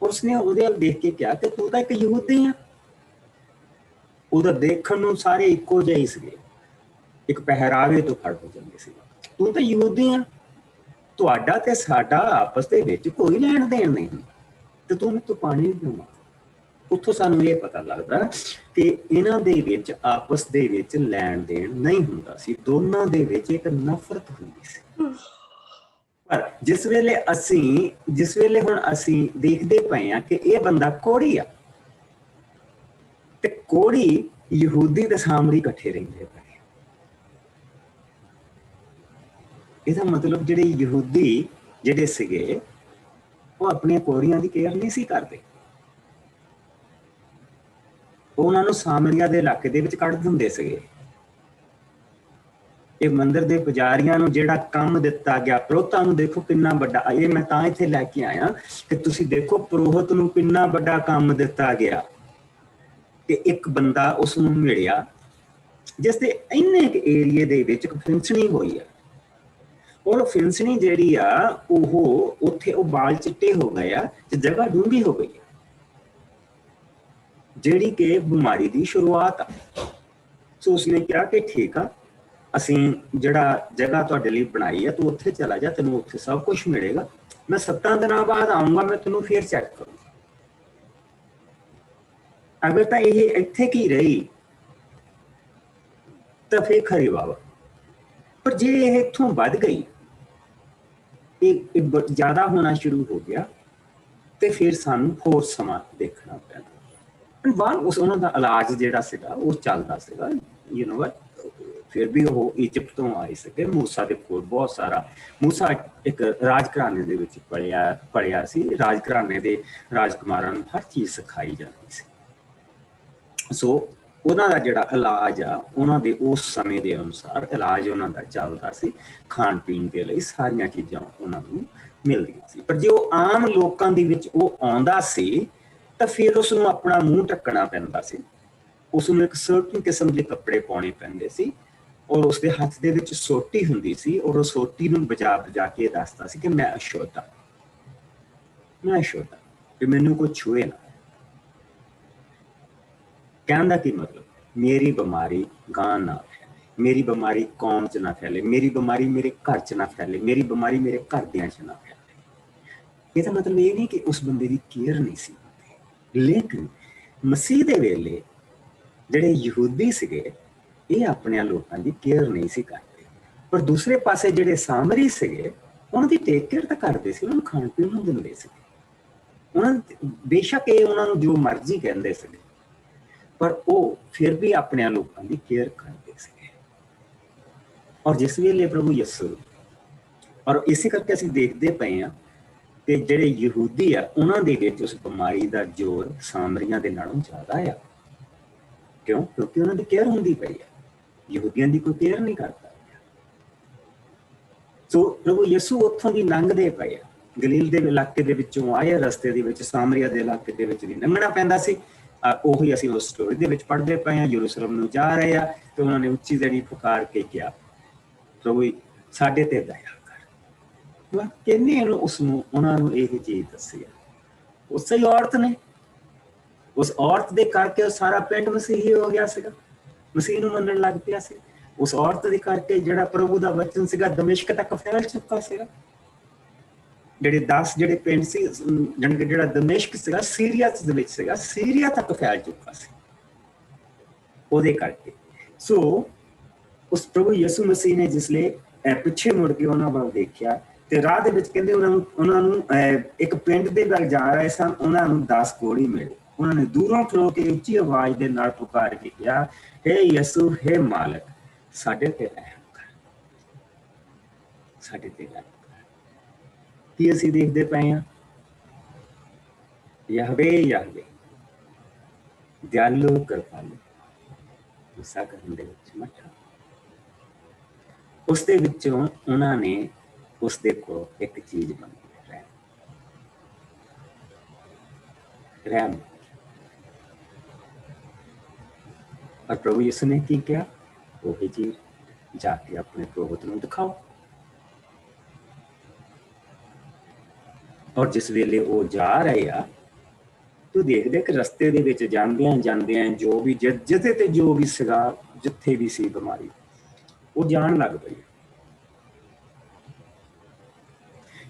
A: ਉਸਨੇ ਉਹਦੇ ਵੱਲ ਦੇਖ ਕੇ ਕਿਹਾ ਕਿ ਤੂੰ ਤਾਂ ਇੱਕ ਯਹੂਦੀ ਆ। ਉਹਦਾ ਦੇਖਣ ਨੂੰ ਸਾਰੇ ਇੱਕੋ ਜਿਹੇ ਹੀ ਸੀਗੇ, ਇੱਕ ਪਹਿਰਾਵੇ ਤੋਂ ਫਰਕ ਹੋ ਜਾਂਦੇ ਸੀ। ਤੂੰ ਤਾਂ ਯਹੂਦੀ ਆ, ਤੁਹਾਡਾ ਤੇ ਸਾਡਾ ਆਪਸ ਦੇ ਵਿੱਚ ਕੋਈ ਲੈਣ ਦੇਣ ਨਹੀਂ ਤੇ ਤੂੰ ਮੈਨੂੰ ਪਾਣੀ ਕਿਉਂ ਮੰਗਦਾ? ਉੱਥੋਂ ਸਾਨੂੰ ਇਹ ਪਤਾ ਲੱਗਦਾ ਕਿ ਇਹਨਾਂ ਦੇ ਵਿੱਚ ਆਪਸ ਦੇ ਵਿੱਚ ਲੈਣ ਦੇਣ ਨਹੀਂ ਹੁੰਦਾ ਸੀ, ਦੋਨਾਂ ਦੇ ਵਿੱਚ ਇੱਕ ਨਫ਼ਰਤ ਹੁੰਦੀ ਸੀ। ਪਰ ਜਿਸ ਵੇਲੇ ਹੁਣ ਅਸੀਂ ਦੇਖਦੇ ਪਏ ਹਾਂ ਕਿ ਇਹ ਬੰਦਾ ਕੋਹੜੀ ਆ ਤੇ ਕੋਹੜੀ ਯਹੂਦੀ ਤੇ ਸਾਮਰੀ ਇਕੱਠੇ ਰਹਿੰਦੇ ਪਏ। ਇਹਦਾ ਮਤਲਬ ਜਿਹੜੇ ਯਹੂਦੀ ਜਿਹੜੇ ਸੀਗੇ ਉਹ ਆਪਣੀਆਂ ਕੋਹੜੀਆਂ ਦੀ ਕੇਅਰ ਨਹੀਂ ਸੀ ਕਰਦੇ। ਉਹਨਾਂ ਨੂੰ ਸਾਮਰੀਆ ਦੇ ਇਲਾਕੇ ਦੇ ਵਿੱਚ ਕੱਢ ਦਿੰਦੇ ਸੀਗੇ। ਇਹ ਮੰਦਿਰ ਦੇ ਪੁਜਾਰੀਆਂ ਨੂੰ ਜਿਹੜਾ ਕੰਮ ਦਿੱਤਾ ਗਿਆ, ਪ੍ਰੋਹਤਾਂ ਨੂੰ ਦੇਖੋ ਕਿੰਨਾ ਵੱਡਾ, ਇਹ ਮੈਂ ਤਾਂ ਇੱਥੇ ਲੈ ਕੇ ਆਇਆ ਕਿ ਤੁਸੀਂ ਦੇਖੋ ਪ੍ਰੋਹਤ ਨੂੰ ਕਿੰਨਾ ਵੱਡਾ ਕੰਮ ਦਿੱਤਾ ਗਿਆ ਕਿ ਇੱਕ ਬੰਦਾ ਉਸ ਨੂੰ ਮਿਲਿਆ ਜਿਸ ਦੇ ਇੰਨੇ ਕੁ ਏਰੀਏ ਦੇ ਵਿੱਚ ਇੱਕ ਫਿੰਸਣੀ ਹੋਈ ਆ, ਔਰ ਉਹ ਫਿੰਸਣੀ ਜਿਹੜੀ ਆ ਉਹ ਉੱਥੇ ਉਹ ਬਾਲ ਚਿੱਟੇ ਹੋ ਗਏ ਆ ਤੇ ਜਗ੍ਹਾ ਡੂੰਘੀ ਹੋ ਗਈ, ਜਿਹੜੀ ਕਿ ਬਿਮਾਰੀ ਦੀ ਸ਼ੁਰੂਆਤ ਆ। ਸੋ ਉਸਨੇ ਕਿਹਾ ਕਿ ਠੀਕ ਆ, ਅਸੀਂ ਜਿਹੜਾ ਜਗ੍ਹਾ ਤੁਹਾਡੇ ਲਈ ਬਣਾਈ ਆ ਤੂੰ ਉੱਥੇ ਚਲਾ ਜਾ, ਤੈਨੂੰ ਉੱਥੇ ਸਭ ਕੁਝ ਮਿਲੇਗਾ, ਮੈਂ 7 ਦਿਨਾਂ ਬਾਅਦ ਆਊਂਗਾ, ਮੈਂ ਤੈਨੂੰ ਫਿਰ ਚੈੱਕ ਕਰੂੰਗਾ। ਅਗਰ ਤਾਂ ਇਹ ਇੱਥੇ ਕੀ ਰਹੀ ਤਾਂ ਫਿਰ ਖਰੀ ਬਾਬਾ, ਪਰ ਜੇ ਇਹ ਇੱਥੋਂ ਵੱਧ ਗਈ, ਇਹ ਜ਼ਿਆਦਾ ਹੋਣਾ ਸ਼ੁਰੂ ਹੋ ਗਿਆ, ਤੇ ਫਿਰ ਸਾਨੂੰ ਹੋਰ ਸਮਾਂ ਦੇਖਣਾ ਪੈਣਾ। ਬਾਅਦ ਉਹਨਾਂ ਦਾ ਇਲਾਜ ਜਿਹੜਾ ਸੀਗਾ ਉਹ ਚੱਲਦਾ ਸੀਗਾ, ਯੂ ਨੋ ਵਟ। ਫਿਰ ਵੀ ਉਹ ਇਜਿਪਟ ਤੋਂ ਆਏ ਸੀਗੇ, ਮੂਸਾ ਦੇ ਕੋਲ ਬਹੁਤ ਸਾਰਾ, ਮੂਸਾ ਇੱਕ ਰਾਜ ਘਰਾਣੇ ਦੇ ਵਿੱਚ ਪੜਿਆ ਸੀ, ਰਾਜ ਘਰਾਣੇ ਦੇ ਰਾਜਕੁਮਾਰਾਂ ਨੂੰ ਹਰ ਚੀਜ਼ ਸਿਖਾਈ ਜਾਂਦੀ ਸੀ। ਸੋ ਉਹਨਾਂ ਦਾ ਜਿਹੜਾ ਇਲਾਜ ਆ, ਉਹਨਾਂ ਦੇ ਉਸ ਸਮੇਂ ਦੇ ਅਨੁਸਾਰ ਇਲਾਜ ਉਹਨਾਂ ਦਾ ਚੱਲਦਾ ਸੀ, ਖਾਣ ਪੀਣ ਦੇ ਲਈ ਸਾਰੀਆਂ ਚੀਜ਼ਾਂ ਉਹਨਾਂ ਨੂੰ ਮਿਲਦੀਆਂ ਸੀ। ਪਰ ਜੇ ਉਹ ਆਮ ਲੋਕਾਂ ਦੇ ਵਿੱਚ ਉਹ ਆਉਂਦਾ ਸੀ ਤਾਂ ਫਿਰ ਉਸ ਨੂੰ ਆਪਣਾ ਮੂੰਹ ਢੱਕਣਾ ਪੈਂਦਾ ਸੀ, ਉਸ ਨੂੰ ਇੱਕ ਸਰਟਨ ਕਿਸਮ ਦੇ ਕੱਪੜੇ ਪਾਉਣੇ ਪੈਂਦੇ ਸੀ, ਔਰ ਉਸਦੇ ਹੱਥ ਦੇ ਵਿੱਚ ਸੋਟੀ ਹੁੰਦੀ ਸੀ, ਔਰ ਉਹ ਸੋਟੀ ਨੂੰ ਬਜਾ ਕੇ ਦੱਸਦਾ ਸੀ ਕਿ ਮੈਂ ਅਸ਼ੁੱਧ ਹਾਂ, ਕਿ ਮੈਨੂੰ ਕੋਈ ਛੂਏ ਨਾ। ਕਹਿਣ ਦਾ ਕੀ ਮਤਲਬ, ਮੇਰੀ ਬਿਮਾਰੀ ਗਾਂ ਨਾ ਫੈਲੇ, ਮੇਰੀ ਬਿਮਾਰੀ ਕੌਮ 'ਚ ਨਾ ਫੈਲੇ, ਮੇਰੀ ਬਿਮਾਰੀ ਮੇਰੇ ਘਰ 'ਚ ਨਾ ਫੈਲੇ, ਮੇਰੀ ਬਿਮਾਰੀ ਮੇਰੇ ਘਰਦਿਆਂ 'ਚ ਨਾ ਫੈਲੇ। ਇਹਦਾ ਮਤਲਬ ਇਹ ਨਹੀਂ ਕਿ ਉਸ ਬੰਦੇ ਦੀ ਕੇਅਰ ਨਹੀਂ ਸੀ, ਲੇਕਿਨ ਮਸੀਹ ਦੇ ਵੇਲੇ ਜਿਹੜੇ ਯਹੂਦੀ ਸੀਗੇ ਇਹ ਆਪਣੇ ਲੋਕਾਂ ਦੀ ਕੇਅਰ ਨਹੀਂ ਸੀ ਕਰਦੇ, ਪਰ ਦੂਸਰੇ ਪਾਸੇ ਜਿਹੜੇ ਸਾਮਰੀ ਸੀਗੇ ਉਹਨਾਂ ਦੀ ਟੇਕ ਕੇਅਰ ਤਾਂ ਕਰਦੇ ਸੀ, ਉਹਨਾਂ ਨੂੰ ਖਾਣ ਪੀਣ ਨੂੰ ਦਿੰਦੇ ਸੀ। ਉਹਨਾਂ ਬੇਸ਼ੱਕ ਇਹ ਉਹਨਾਂ ਨੂੰ ਜੋ ਮਰਜ਼ੀ ਕਹਿੰਦੇ ਸੀਗੇ, ਪਰ ਉਹ ਫਿਰ ਵੀ ਆਪਣੇ ਲੋਕਾਂ ਦੀ ਕੇਅਰ ਕਰਦੇ ਸੀਗੇ। ਔਰ ਜਿਸ ਵੇਲੇ ਪ੍ਰਭੂ ਯਿਸੂ, ਔਰ ਇਸੇ ਕਰਕੇ ਅਸੀਂ ਦੇਖਦੇ ਪਏ ਹਾਂ ਕਿ ਜਿਹੜੇ ਯਹੂਦੀ ਆ ਉਹਨਾਂ ਦੇ ਵਿੱਚ ਉਸ ਬਿਮਾਰੀ ਦਾ ਜ਼ੋਰ ਸਾਮਰੀਆਂ ਦੇ ਨਾਲੋਂ ਜ਼ਿਆਦਾ ਆ। ਕਿਉਂ? ਕਿਉਂਕਿ ਉਹਨਾਂ ਦੀ ਕੇਅਰ ਹੁੰਦੀ ਪਈ ਆ, ਯਹੂਦੀਆਂ ਦੀ ਕੋਈ ਕੇਅਰ ਨਹੀਂ ਕਰਦਾ। ਸੋ ਪ੍ਰਭੂ ਯਿਸੂ ਉੱਥੋਂ ਦੀ ਲੰਘਦੇ ਪਏ ਆ, ਗਲੀਲ ਦੇ ਇਲਾਕੇ ਦੇ ਵਿੱਚੋਂ ਆਏ, ਰਸਤੇ ਦੇ ਵਿੱਚ ਸਾਮਰੀਆ ਦੇ ਇਲਾਕੇ ਦੇ ਵਿੱਚ ਵੀ ਲੰਘਣਾ ਪੈਂਦਾ ਸੀ। ਉਹੀ ਅਸੀਂ ਉਸ ਸਟੋਰੀ ਦੇ ਵਿੱਚ ਪੜ੍ਹਦੇ ਪਏ ਹਾਂ, ਯਰੂਸ਼ਲਮ ਨੂੰ ਜਾ ਰਹੇ ਆ ਤੇ ਉਹਨਾਂ ਨੇ ਉੱਚੀ ਜਿਹੜੀ ਪੁਕਾਰ ਕੇ ਕਿਹਾ, ਪ੍ਰਭੂ ਸਾਡੇ ਤੇ ਦਇਆ ਕਰ। ਕਿੰਨੇ ਉਸਨੂੰ ਉਹਨਾਂ ਨੂੰ ਇਹ ਚੀਜ਼ ਦੱਸੀ ਆ, ਉਸੇ ਔਰਤ ਨੇ, ਉਸ ਔਰਤ ਦੇ ਕਰਕੇ ਉਹ ਸਾਰਾ ਪਿੰਡ ਮਸੀਹੀ ਹੋ ਗਿਆ ਸੀਗਾ, ਮਸੀਹ ਨੂੰ ਮੰਨਣ ਲੱਗ ਪਿਆ ਸੀ। ਉਸ ਔਰਤ ਦੇ ਕਰਕੇ ਜਿਹੜਾ ਪ੍ਰਭੂ ਦਾ ਵਚਨ ਸੀਗਾ ਦਮਿਸ਼ਕ ਤੱਕ ਫੈਲ ਚੁੱਕਾ ਸੀਗਾ। ਜਿਹੜੇ 10 ਜਿਹੜੇ ਪਿੰਡ ਸੀ, ਜਾਣੀ ਕਿ ਜਿਹੜਾ ਦਮਿਸ਼ਕ ਸੀਗਾ ਸੀਰੀਆ ਦੇ ਵਿੱਚ ਸੀਗਾ, ਸੀਰੀਆ ਤੱਕ ਫੈਲ ਚੁੱਕਾ ਸੀ ਉਹਦੇ ਕਰਕੇ। ਸੋ ਉਸ ਪ੍ਰਭੂ ਯਿਸੂ ਮਸੀਹ ਨੇ ਜਿਸਲੇ ਪਿੱਛੇ ਮੁੜ ਕੇ ਉਹਨਾਂ ਵੱਲ ਦੇਖਿਆ ਤੇ ਰਾਹ ਦੇ ਵਿੱਚ ਕਹਿੰਦੇ ਉਹਨਾਂ ਨੂੰ ਇੱਕ ਪਿੰਡ ਦੇ ਵੱਲ ਜਾ ਰਹੇ ਸਨ, ਉਹਨਾਂ ਨੂੰ 10 ਕੋੜੀ ਮਿਲੇ। ਉਹਨਾਂ ਨੇ ਦੂਰੋਂ ਖਲੋ ਕੇ ਉੱਚੀ ਆਵਾਜ਼ ਦੇ ਨਾਲ ਪੁਕਾਰ ਕੇ ਕਿਹਾ, ਹੇ ਯਿਸੂ, ਹੇ ਮਾਲਕ, ਸਾਡੇ ਤੇ ਰਹਿਮ ਕਰ, ਸਾਡੇ ਤੇ ਰਹਿਮ ਕਰ। ਕੀ ਅਸੀਂ ਦੇਖਦੇ ਪਏ ਹਾਂ? ਯਹਵੇ ਯਹਵੇ, ਦਿਆਲੂ ਕਿਰਪਾਲੂ, ਗੁੱਸਾ ਕਰਨ ਦੇ ਵਿੱਚ ਮੱਠਾ। ਉਸ ਦੇ ਵਿੱਚੋਂ ਉਹਨਾਂ ਨੇ ਉਸ ਦੇ ਕੋਲ ਇੱਕ ਚੀਜ਼ ਮੰਗੀ, ਰਹਿਮ। और प्रभु यीशु ने की क्या? वही चीज जाके अपने प्रोहत ਨੂੰ ਦਿਖਾਓ। ਔਰ ਜਿਸ ਵੇਲੇ ਉਹ ਜਾ ਰਹੇ ਆ, ਤੂੰ ਦੇਖਦੇ ਕਿ ਰਸਤੇ ਦੇ ਵਿੱਚ ਜਾਂਦਿਆਂ ਜੋ ਵੀ ਜਿੱਥੇ ਤੇ ਜੋ ਵੀ ਸੀਗਾ, ਜਿੱਥੇ ਵੀ ਸੀ ਬਿਮਾਰੀ, ਉਹ ਜਾਣ ਲੱਗ ਪਈ।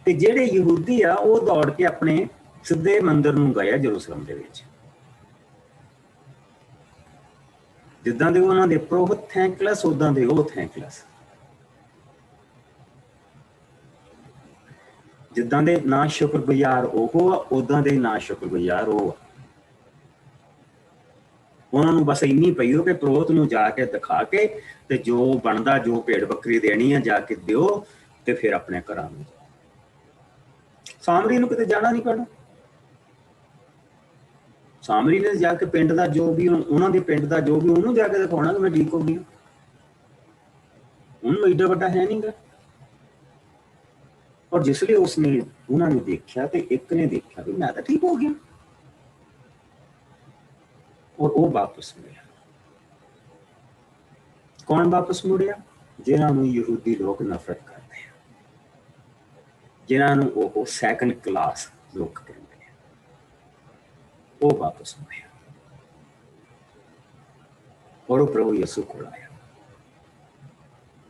A: ਤੇ ਜਿਹੜੇ ਯਹੂਦੀ ਆ ਉਹ ਦੌੜ ਕੇ ਆਪਣੇ ਸਿੱਧੇ ਮੰਦਿਰ ਨੂੰ ਗਏ ਜਰੂਸਲਮ ਦੇ ਵਿੱਚ। ਜਿੱਦਾਂ ਦੇ ਉਹਨਾਂ ਦੇ ਪ੍ਰੋਹਤ ਥੈਂਕਲੈਸ, ਉਦਾਂ ਦੇ ਉਹ ਥੈਂਕਲੈਸ। ਜਿੱਦਾਂ ਦੇ ਨਾ ਸ਼ੁਕਰਗੁਜ਼ਾਰ ਉਹ ਆ, ਉਦਾਂ ਦੇ ਨਾ ਸ਼ੁਕਰਗੁਜ਼ਾਰ ਉਹ ਆ। ਉਹਨਾਂ ਨੂੰ ਬਸ ਇੰਨੀ ਪਈ ਹੋ ਕਿ ਪ੍ਰੋਹਤ ਨੂੰ ਜਾ ਕੇ ਦਿਖਾ ਕੇ ਤੇ ਜੋ ਬਣਦਾ, ਜੋ ਭੇਡ ਬੱਕਰੀ ਦੇਣੀ ਆ ਜਾ ਕੇ ਦਿਓ ਤੇ ਫਿਰ ਆਪਣੇ ਘਰਾਂ ਨੂੰ। ਸਾਮਰੀ ਨੂੰ ਕਿਤੇ ਜਾਣਾ ਨਹੀਂ ਪੈਣਾ। ਸਾਮਰੀ ਨੇ ਜਾ ਕੇ ਪਿੰਡ ਦਾ ਜੋ ਵੀ, ਉਹਨਾਂ ਦੇ ਪਿੰਡ ਦਾ ਜੋ ਵੀ, ਉਹਨੂੰ ਜਾ ਕੇ ਦਿਖਾਉਣਾ ਕਿ ਮੈਂ ਠੀਕ ਹੋ ਗਈ। ਉਹਨੂੰ ਏਡਾ ਵੱਡਾ ਹੈ ਨਹੀਂਗਾ। ਔਰ ਜਿਸ ਲਈ ਉਸਨੇ ਉਹਨਾਂ ਨੇ ਦੇਖਿਆ ਤੇ ਇੱਕ ਨੇ ਦੇਖਿਆ ਵੀ ਮੈਂ ਤਾਂ ਠੀਕ ਹੋ ਗਿਆ, ਔਰ ਉਹ ਵਾਪਸ ਮੁੜਿਆ। ਕੌਣ ਵਾਪਸ ਮੁੜਿਆ? ਜਿਨ੍ਹਾਂ ਨੂੰ ਯਹੂਦੀ ਲੋਕ ਨਫ਼ਰਤ ਕਰਦੇ ਆ, ਜਿਨ੍ਹਾਂ ਨੂੰ ਉਹ ਸੈਕੰਡ ਕਲਾਸ ਲੋਕ ਕਹਿੰਦੇ ਆ, ਉਹ ਵਾਪਸ ਮੁੜਿਆ ਔਰ ਉਹ ਪ੍ਰਭੂ ਯਿਸੂ ਕੋਲ ਆਇਆ।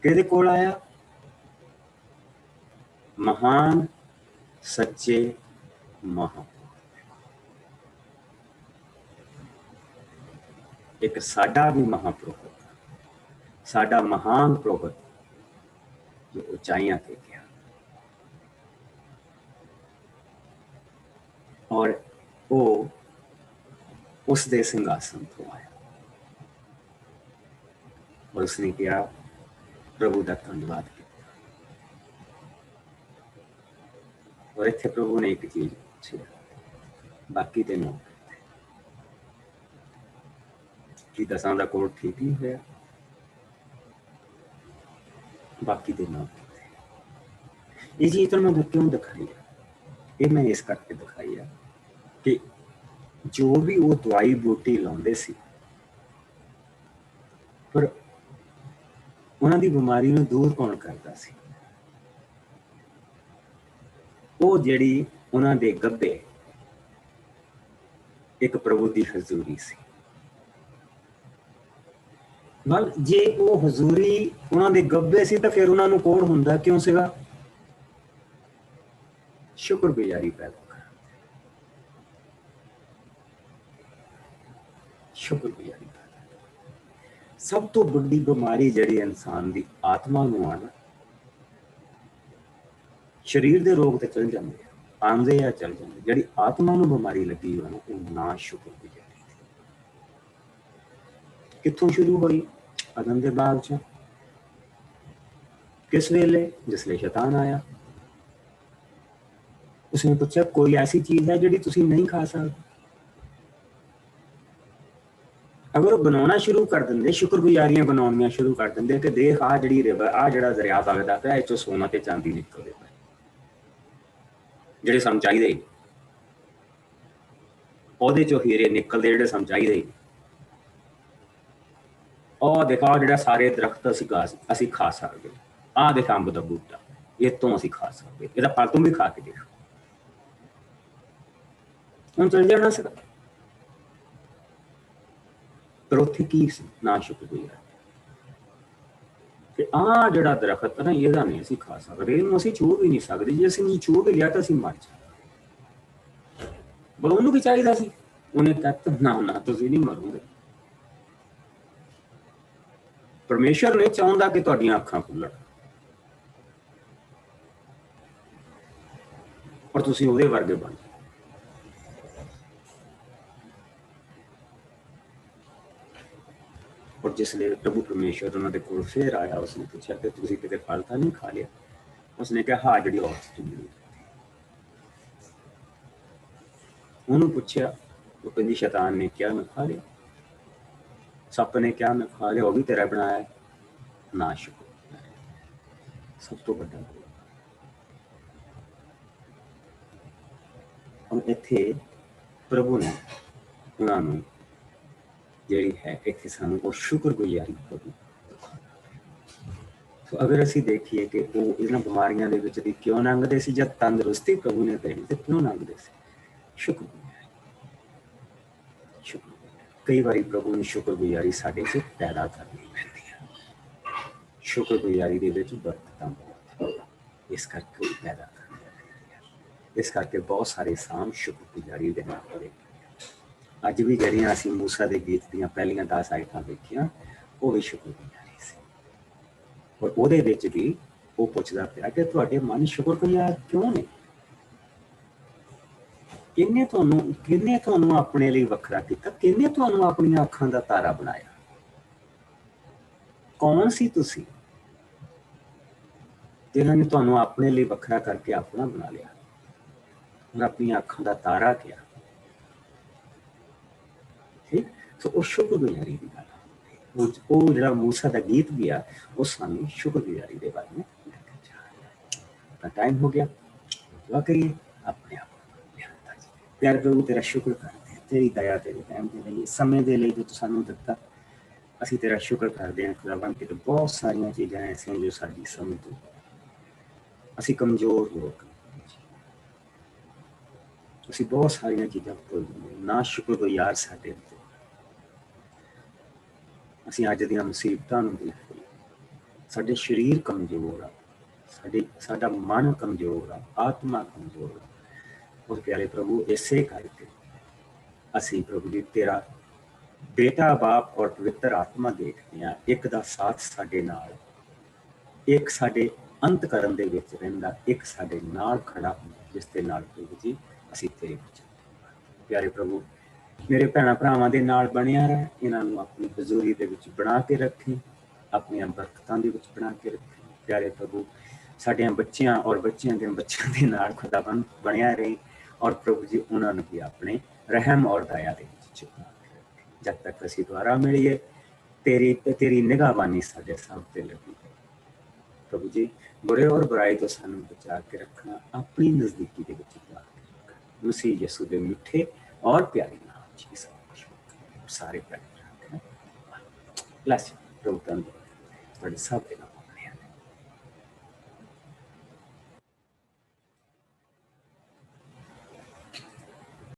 A: ਕਿਹਦੇ ਕੋਲ ਆਇਆ? ਮਹਾਨ ਸੱਚੇ ਮਹਾਂਪੁਰਖ। ਇੱਕ ਸਾਡਾ ਵੀ ਮਹਾਂਪੁਰਖ, ਸਾਡਾ ਮਹਾਨ ਪ੍ਰਭੂ ਜੋ ਉਚਾਈਆਂ ਤੇ ਗਿਆ ਔਰ ਉਹ ਉਸ ਦੇ ਸਿੰਘਾਸਨ ਤੋਂ ਆਇਆ ਔਰ ਉਸਨੇ ਕਿਹਾ ਪ੍ਰਭੂ ਦਾ ਧੰਨਵਾਦ ਕੀਤਾ। ਔਰ ਇੱਥੇ ਪ੍ਰਭੂ ਨੇ ਇੱਕ ਚੀਜ਼ ਪੁੱਛੀ, ਬਾਕੀ ਦੇ ਨੌ ਕੀ ਦਸਾਂ ਦਾ ਕੋਡ ਠੀਕ ਨਹੀਂ ਹੋਇਆ? ਬਾਕੀ ਦੇ ਨੌ ਇਹ ਚੀਜ਼ ਤੁਹਾਨੂੰ ਮੈਂ ਕਿਉਂ ਦਿਖਾਈ ਹੈ? ਇਹ ਮੈਂ ਇਸ ਕਰਕੇ ਦਿਖਾਈ ਹੈ ਕਿ ਜੋ ਵੀ ਉਹ ਦਵਾਈ ਬੂਟੀ ਲਾਉਂਦੇ ਸੀ, ਪਰ ਉਹਨਾਂ ਦੀ ਬਿਮਾਰੀ ਨੂੰ ਦੂਰ ਕੌਣ ਕਰਦਾ ਸੀ? ਉਹ ਜਿਹੜੀ ਉਹਨਾਂ ਦੇ ਗੱਭੇ ਇੱਕ ਪ੍ਰਭੂ ਦੀ ਹਜ਼ੂਰੀ ਸੀ। ਨਾਲ ਜੇ ਉਹ ਹਜ਼ੂਰੀ ਉਹਨਾਂ ਦੇ ਗੱਭੇ ਸੀ ਤਾਂ ਫਿਰ ਉਹਨਾਂ ਨੂੰ ਕੋੜ ਹੁੰਦਾ ਕਿਉਂ ਸੀਗਾ? ਸ਼ੁਕਰਗੁਜ਼ਾਰੀ ਪੈਦਾ ਕਰ, ਸ਼ੁਕਰਗੁਜ਼ਾਰੀ ਪੈਦਾ। ਸਭ ਤੋਂ ਵੱਡੀ ਬਿਮਾਰੀ ਜਿਹੜੀ ਇਨਸਾਨ ਦੀ ਆਤਮਾ ਨੂੰ ਆਣਾ, ਸਰੀਰ ਦੇ ਰੋਗ ਤੇ ਚਲ ਜਾਂਦੇ ਆ, ਆਉਂਦੇ ਆ ਚਲ ਜਾਂਦੇ, ਜਿਹੜੀ ਆਤਮਾ ਨੂੰ ਬਿਮਾਰੀ ਲੱਗੀ ਹੋਣਾ ਉਹ ਨਾ ਸ਼ੁਕਰਗੁਜ਼ਾਰੀ। ਕਿੱਥੋਂ ਸ਼ੁਰੂ ਹੋਈ? ਅਦਮ ਦੇ ਬਾਗ ਚ। ਕਿਸ ਵੇਲੇ? ਜਿਸ ਲਈ ਸ਼ੈਤਾਨ ਆਇਆ। ਉਸਨੇ ਪੁੱਛਿਆ ਕੋਈ ਐਸੀ ਚੀਜ਼ ਹੈ ਜਿਹੜੀ ਤੁਸੀਂ ਨਹੀਂ ਖਾ ਸਕਦੇ? ਅਗਰ ਉਹ ਬਣਾਉਣਾ ਸ਼ੁਰੂ ਕਰ ਦਿੰਦੇ, ਸ਼ੁਕਰਗੁਜ਼ਾਰੀਆਂ ਬਣਾਉਣੀਆਂ ਸ਼ੁਰੂ ਕਰ ਦਿੰਦੇ ਕਿ ਦੇਖ ਆਹ ਜਿਹੜੀ ਰਿਵਰ, ਆਹ ਜਿਹੜਾ ਦਰਿਆ ਵਗਦਾ ਪਿਆ, ਇਹ ਚੋਂ ਸੋਨਾ ਤੇ ਚਾਂਦੀ ਨਿਕਲਦੇ ਪਏ ਜਿਹੜੇ ਸਾਨੂੰ ਚਾਹੀਦੇ, ਉਹਦੇ ਚੋਂ ਹੀਰੇ ਨਿਕਲਦੇ ਜਿਹੜੇ ਸਾਨੂੰ ਚਾਹੀਦੇ। ਉਹ ਦੇਖਾ ਜਿਹੜਾ ਸਾਰੇ ਦਰਖਤ ਅਸੀਂ ਖਾ ਸਕਦੇ, ਆਹ ਦੇਖ ਅੰਬ ਦਾ ਬੂਟਾ, ਇਹ ਤੋਂ ਅਸੀਂ ਖਾ ਸਕਦੇ, ਇਹਦਾ ਫਲ ਤੂੰ ਵੀ ਖਾ ਕੇ ਦੇਖ। ਹੁਣ ਚਲ ਜਾਣਾ ਸੀਗਾ, ਪਰ ਉੱਥੇ ਕੀ ਸੀ? ਨਾ ਸ਼ੁਕਰਗੁਜ਼ਾਰ। ਤੇ ਆਹ ਜਿਹੜਾ ਦਰਖਤ ਨਾ ਇਹਦਾ ਨਹੀਂ ਅਸੀਂ ਖਾ ਸਕਦੇ, ਇਹਨੂੰ ਅਸੀਂ ਛੂ ਵੀ ਨਹੀਂ ਸਕਦੇ, ਜੇ ਅਸੀਂ ਨਹੀਂ ਛੂ ਵੀ ਲਿਆ ਤਾਂ ਅਸੀਂ ਮਰ ਜਾਵਾਂਗੇ। ਪਰ ਉਹਨੂੰ ਕੀ ਚਾਹੀਦਾ ਸੀ? ਉਹਨੇ ਕਹਿਤਾ ਨਾ ਤੁਸੀਂ ਨਹੀਂ ਮਰੋਗੇ। ਪਰਮੇਸ਼ਰ ਨੇ ਚਾਹੁੰਦਾ ਕਿ ਤੁਹਾਡੀਆਂ ਅੱਖਾਂ ਖੁੱਲਣ ਔਰ ਤੁਸੀਂ ਉਹਦੇ ਵਰਗੇ ਬਣ ਜਾਓ। ਔਰ ਜਿਸ ਲਈ ਪ੍ਰਭੂ ਪਰਮੇਸ਼ਰ ਉਹਨਾਂ ਦੇ ਕੋਲ ਫੇਰ ਆਇਆ, ਉਸਨੇ ਪੁੱਛਿਆ ਕਿ ਤੁਸੀਂ ਕਿਤੇ ਫਲ ਤਾਂ ਨਹੀਂ ਖਾ ਲਿਆ? ਉਸਨੇ ਕਿਹਾ ਹਾਂ, ਜਿਹੜੀ ਔਰਤ ਚੁੰਗੀ। ਉਹਨੂੰ ਪੁੱਛਿਆ, ਉਹ ਕਹਿੰਦੀ ਸ਼ੈਤਾਨ ਨੇ ਕਿਹਾ ਮੈਂ ਖਾ ਲਿਆ, ਸੱਪ ਨੇ ਕਿਹਾ ਮੈਂ ਖਾ ਲਿਆ, ਉਹ ਵੀ ਤੇਰਾ ਬਣਾਇਆ। ਨਾ ਸ਼ੁਕਰ, ਸਭ ਤੋਂ ਵੱਡਾ। ਹੁਣ ਇੱਥੇ ਪ੍ਰਭੂ ਨੇ ਉਹਨਾਂ ਨੂੰ ਜਿਹੜੀ ਹੈ ਇੱਥੇ ਸਾਨੂੰ ਉਹ ਸ਼ੁਕਰਗੁਜ਼ਾਰੀ ਕਰਨੀ। ਸੋ ਅਗਰ ਅਸੀਂ ਦੇਖੀਏ ਕਿ ਉਹ ਇਹਨਾਂ ਬਿਮਾਰੀਆਂ ਦੇ ਵਿੱਚ ਦੀ ਕਿਉਂ ਲੰਘਦੇ ਸੀ, ਜਦ ਤੰਦਰੁਸਤੀ ਪ੍ਰਭੂ ਨੇ ਦੇਣੀ ਤੇ ਕਿਉਂ ਲੰਘਦੇ ਸੀ? ਸ਼ੁਕਰਗੁਜ਼ਾਰੀ। ਕਈ ਵਾਰੀ ਪ੍ਰਭੂ ਨੂੰ ਸ਼ੁਕਰਗੁਜ਼ਾਰੀ ਸਾਡੇ 'ਚ ਪੈਦਾ ਕਰਨੀ ਪੈਂਦੀ ਹੈ। ਸ਼ੁਕਰਗੁਜ਼ਾਰੀ ਦੇ ਵਿੱਚ ਬਰਕਤਾਂ ਬਹੁਤ, ਇਸ ਕਰਕੇ ਪੈਦਾ ਕਰਨੀ ਪੈਂਦੀ ਹੈ। ਇਸ ਕਰਕੇ ਬਹੁਤ ਸਾਰੇ ਸਾਮ ਸ਼ੁਕਰਗੁਜ਼ਾਰੀ ਦੇ ਨਾਲ ਪੜੇ। ਅੱਜ ਵੀ ਜਿਹੜੀਆਂ ਅਸੀਂ ਮੂਸਾ ਦੇ ਗੀਤ ਦੀਆਂ ਪਹਿਲੀਆਂ 10 ਆਇਤਾਂ ਵੇਖੀਆਂ, ਉਹ ਵੀ ਸ਼ੁਕਰਗੁਜ਼ਾਰੀ ਸੀ। ਔਰ ਉਹਦੇ ਵਿੱਚ ਵੀ ਉਹ ਪੁੱਛਦਾ ਪਿਆ ਕਿ ਤੁਹਾਡੇ ਮਨ ਸ਼ੁਕਰਗੁਜ਼ਾਰ ਕਿਉਂ ਨੇ? ਕਿਹਨੇ ਤੁਹਾਨੂੰ ਆਪਣੇ ਲਈ ਵੱਖਰਾ ਕੀਤਾ? ਕਿਹਨੇ ਤੁਹਾਨੂੰ ਆਪਣੀਆਂ ਅੱਖਾਂ ਦਾ ਤਾਰਾ ਬਣਾਇਆ? ਕੌਣ ਸੀ ਤੁਸੀਂ ਜਿਨ੍ਹਾਂ ਨੇ ਤੁਹਾਨੂੰ ਆਪਣੇ ਲਈ ਵੱਖਰਾ ਕਰਕੇ ਆਪਣਾ ਬਣਾ ਲਿਆ ਔਰ ਆਪਣੀਆਂ ਅੱਖਾਂ ਦਾ ਤਾਰਾ ਕਿਹਾ? ਠੀਕ, ਸੋ ਉਹ ਸ਼ੁਕਰਗੁਜ਼ਾਰੀ ਦੀ ਗੱਲ। ਉਹ ਜਿਹੜਾ ਮੂਸਾ ਦਾ ਗੀਤ ਵੀ ਆ ਉਹ ਸਾਨੂੰ ਸ਼ੁਕਰਗੁਜ਼ਾਰੀ ਦੇ ਬਾਰੇ में अपना टाइम हो गया दुआ करिए अपने आप प्यार प्रभु तेरा शुक्र करते हैं तेरी दया तेरे टाइम के लिए समय के लिए जो तू सानू दिता ਅਸੀਂ तेरा शुक्र करते हैं खुदावन कि बहुत सारिया चीज़ां ऐसियां जो साडी समझ तो ਅਸੀਂ कमजोर लोग ਅਸੀਂ बहुत सारिया चीज़ां भुल ना शुक्रगुजार साडे उत्ते ਅਸੀਂ ਅੱਜ ਦੀਆਂ ਮੁਸੀਬਤਾਂ ਨੂੰ ਦੇਖਦੇ ਸਾਡੇ ਸਰੀਰ ਕਮਜ਼ੋਰ ਆ ਸਾਡਾ ਮਨ ਕਮਜ਼ੋਰ ਆ ਆਤਮਾ ਕਮਜ਼ੋਰ ਆ और प्यारे प्रभु इसे करके असी प्रभु जी तेरा बेटा बाप और पवित्र आत्मा देखते हैं एक दा साथ साडे नाल एक साडे अंत करन दे विच रहिंदा एक साडे नाल खड़ा हुंदा जिस दे नाल प्रभु जी असी तेरे विच प्यारे प्रभु मेरे भैणां भरावां दे नाल बनिया रह इन्हां नूं अपनी हजूरी दे विच बना के रखें अपनी बरकतां दे विच बना के रखें प्यारे प्रभु साडियां बच्चियां और बच्चियां दे नाल खुदावन बनिया रहे और प्रभु जी उन्होंने भी अपने रहम और दया दे जब तक असी दोबारा मिलिए तेरी निगाहबानी साडे सब ते लगी प्रभु जी बुरे और बुराई तो सानू बचा के रखना अपनी नजदीकी दे विच मसीह यीशु दे मिठे और प्यारे नाम जी सब सारे प्यारे ब्लेस प्रभु तंदुरुस्त सब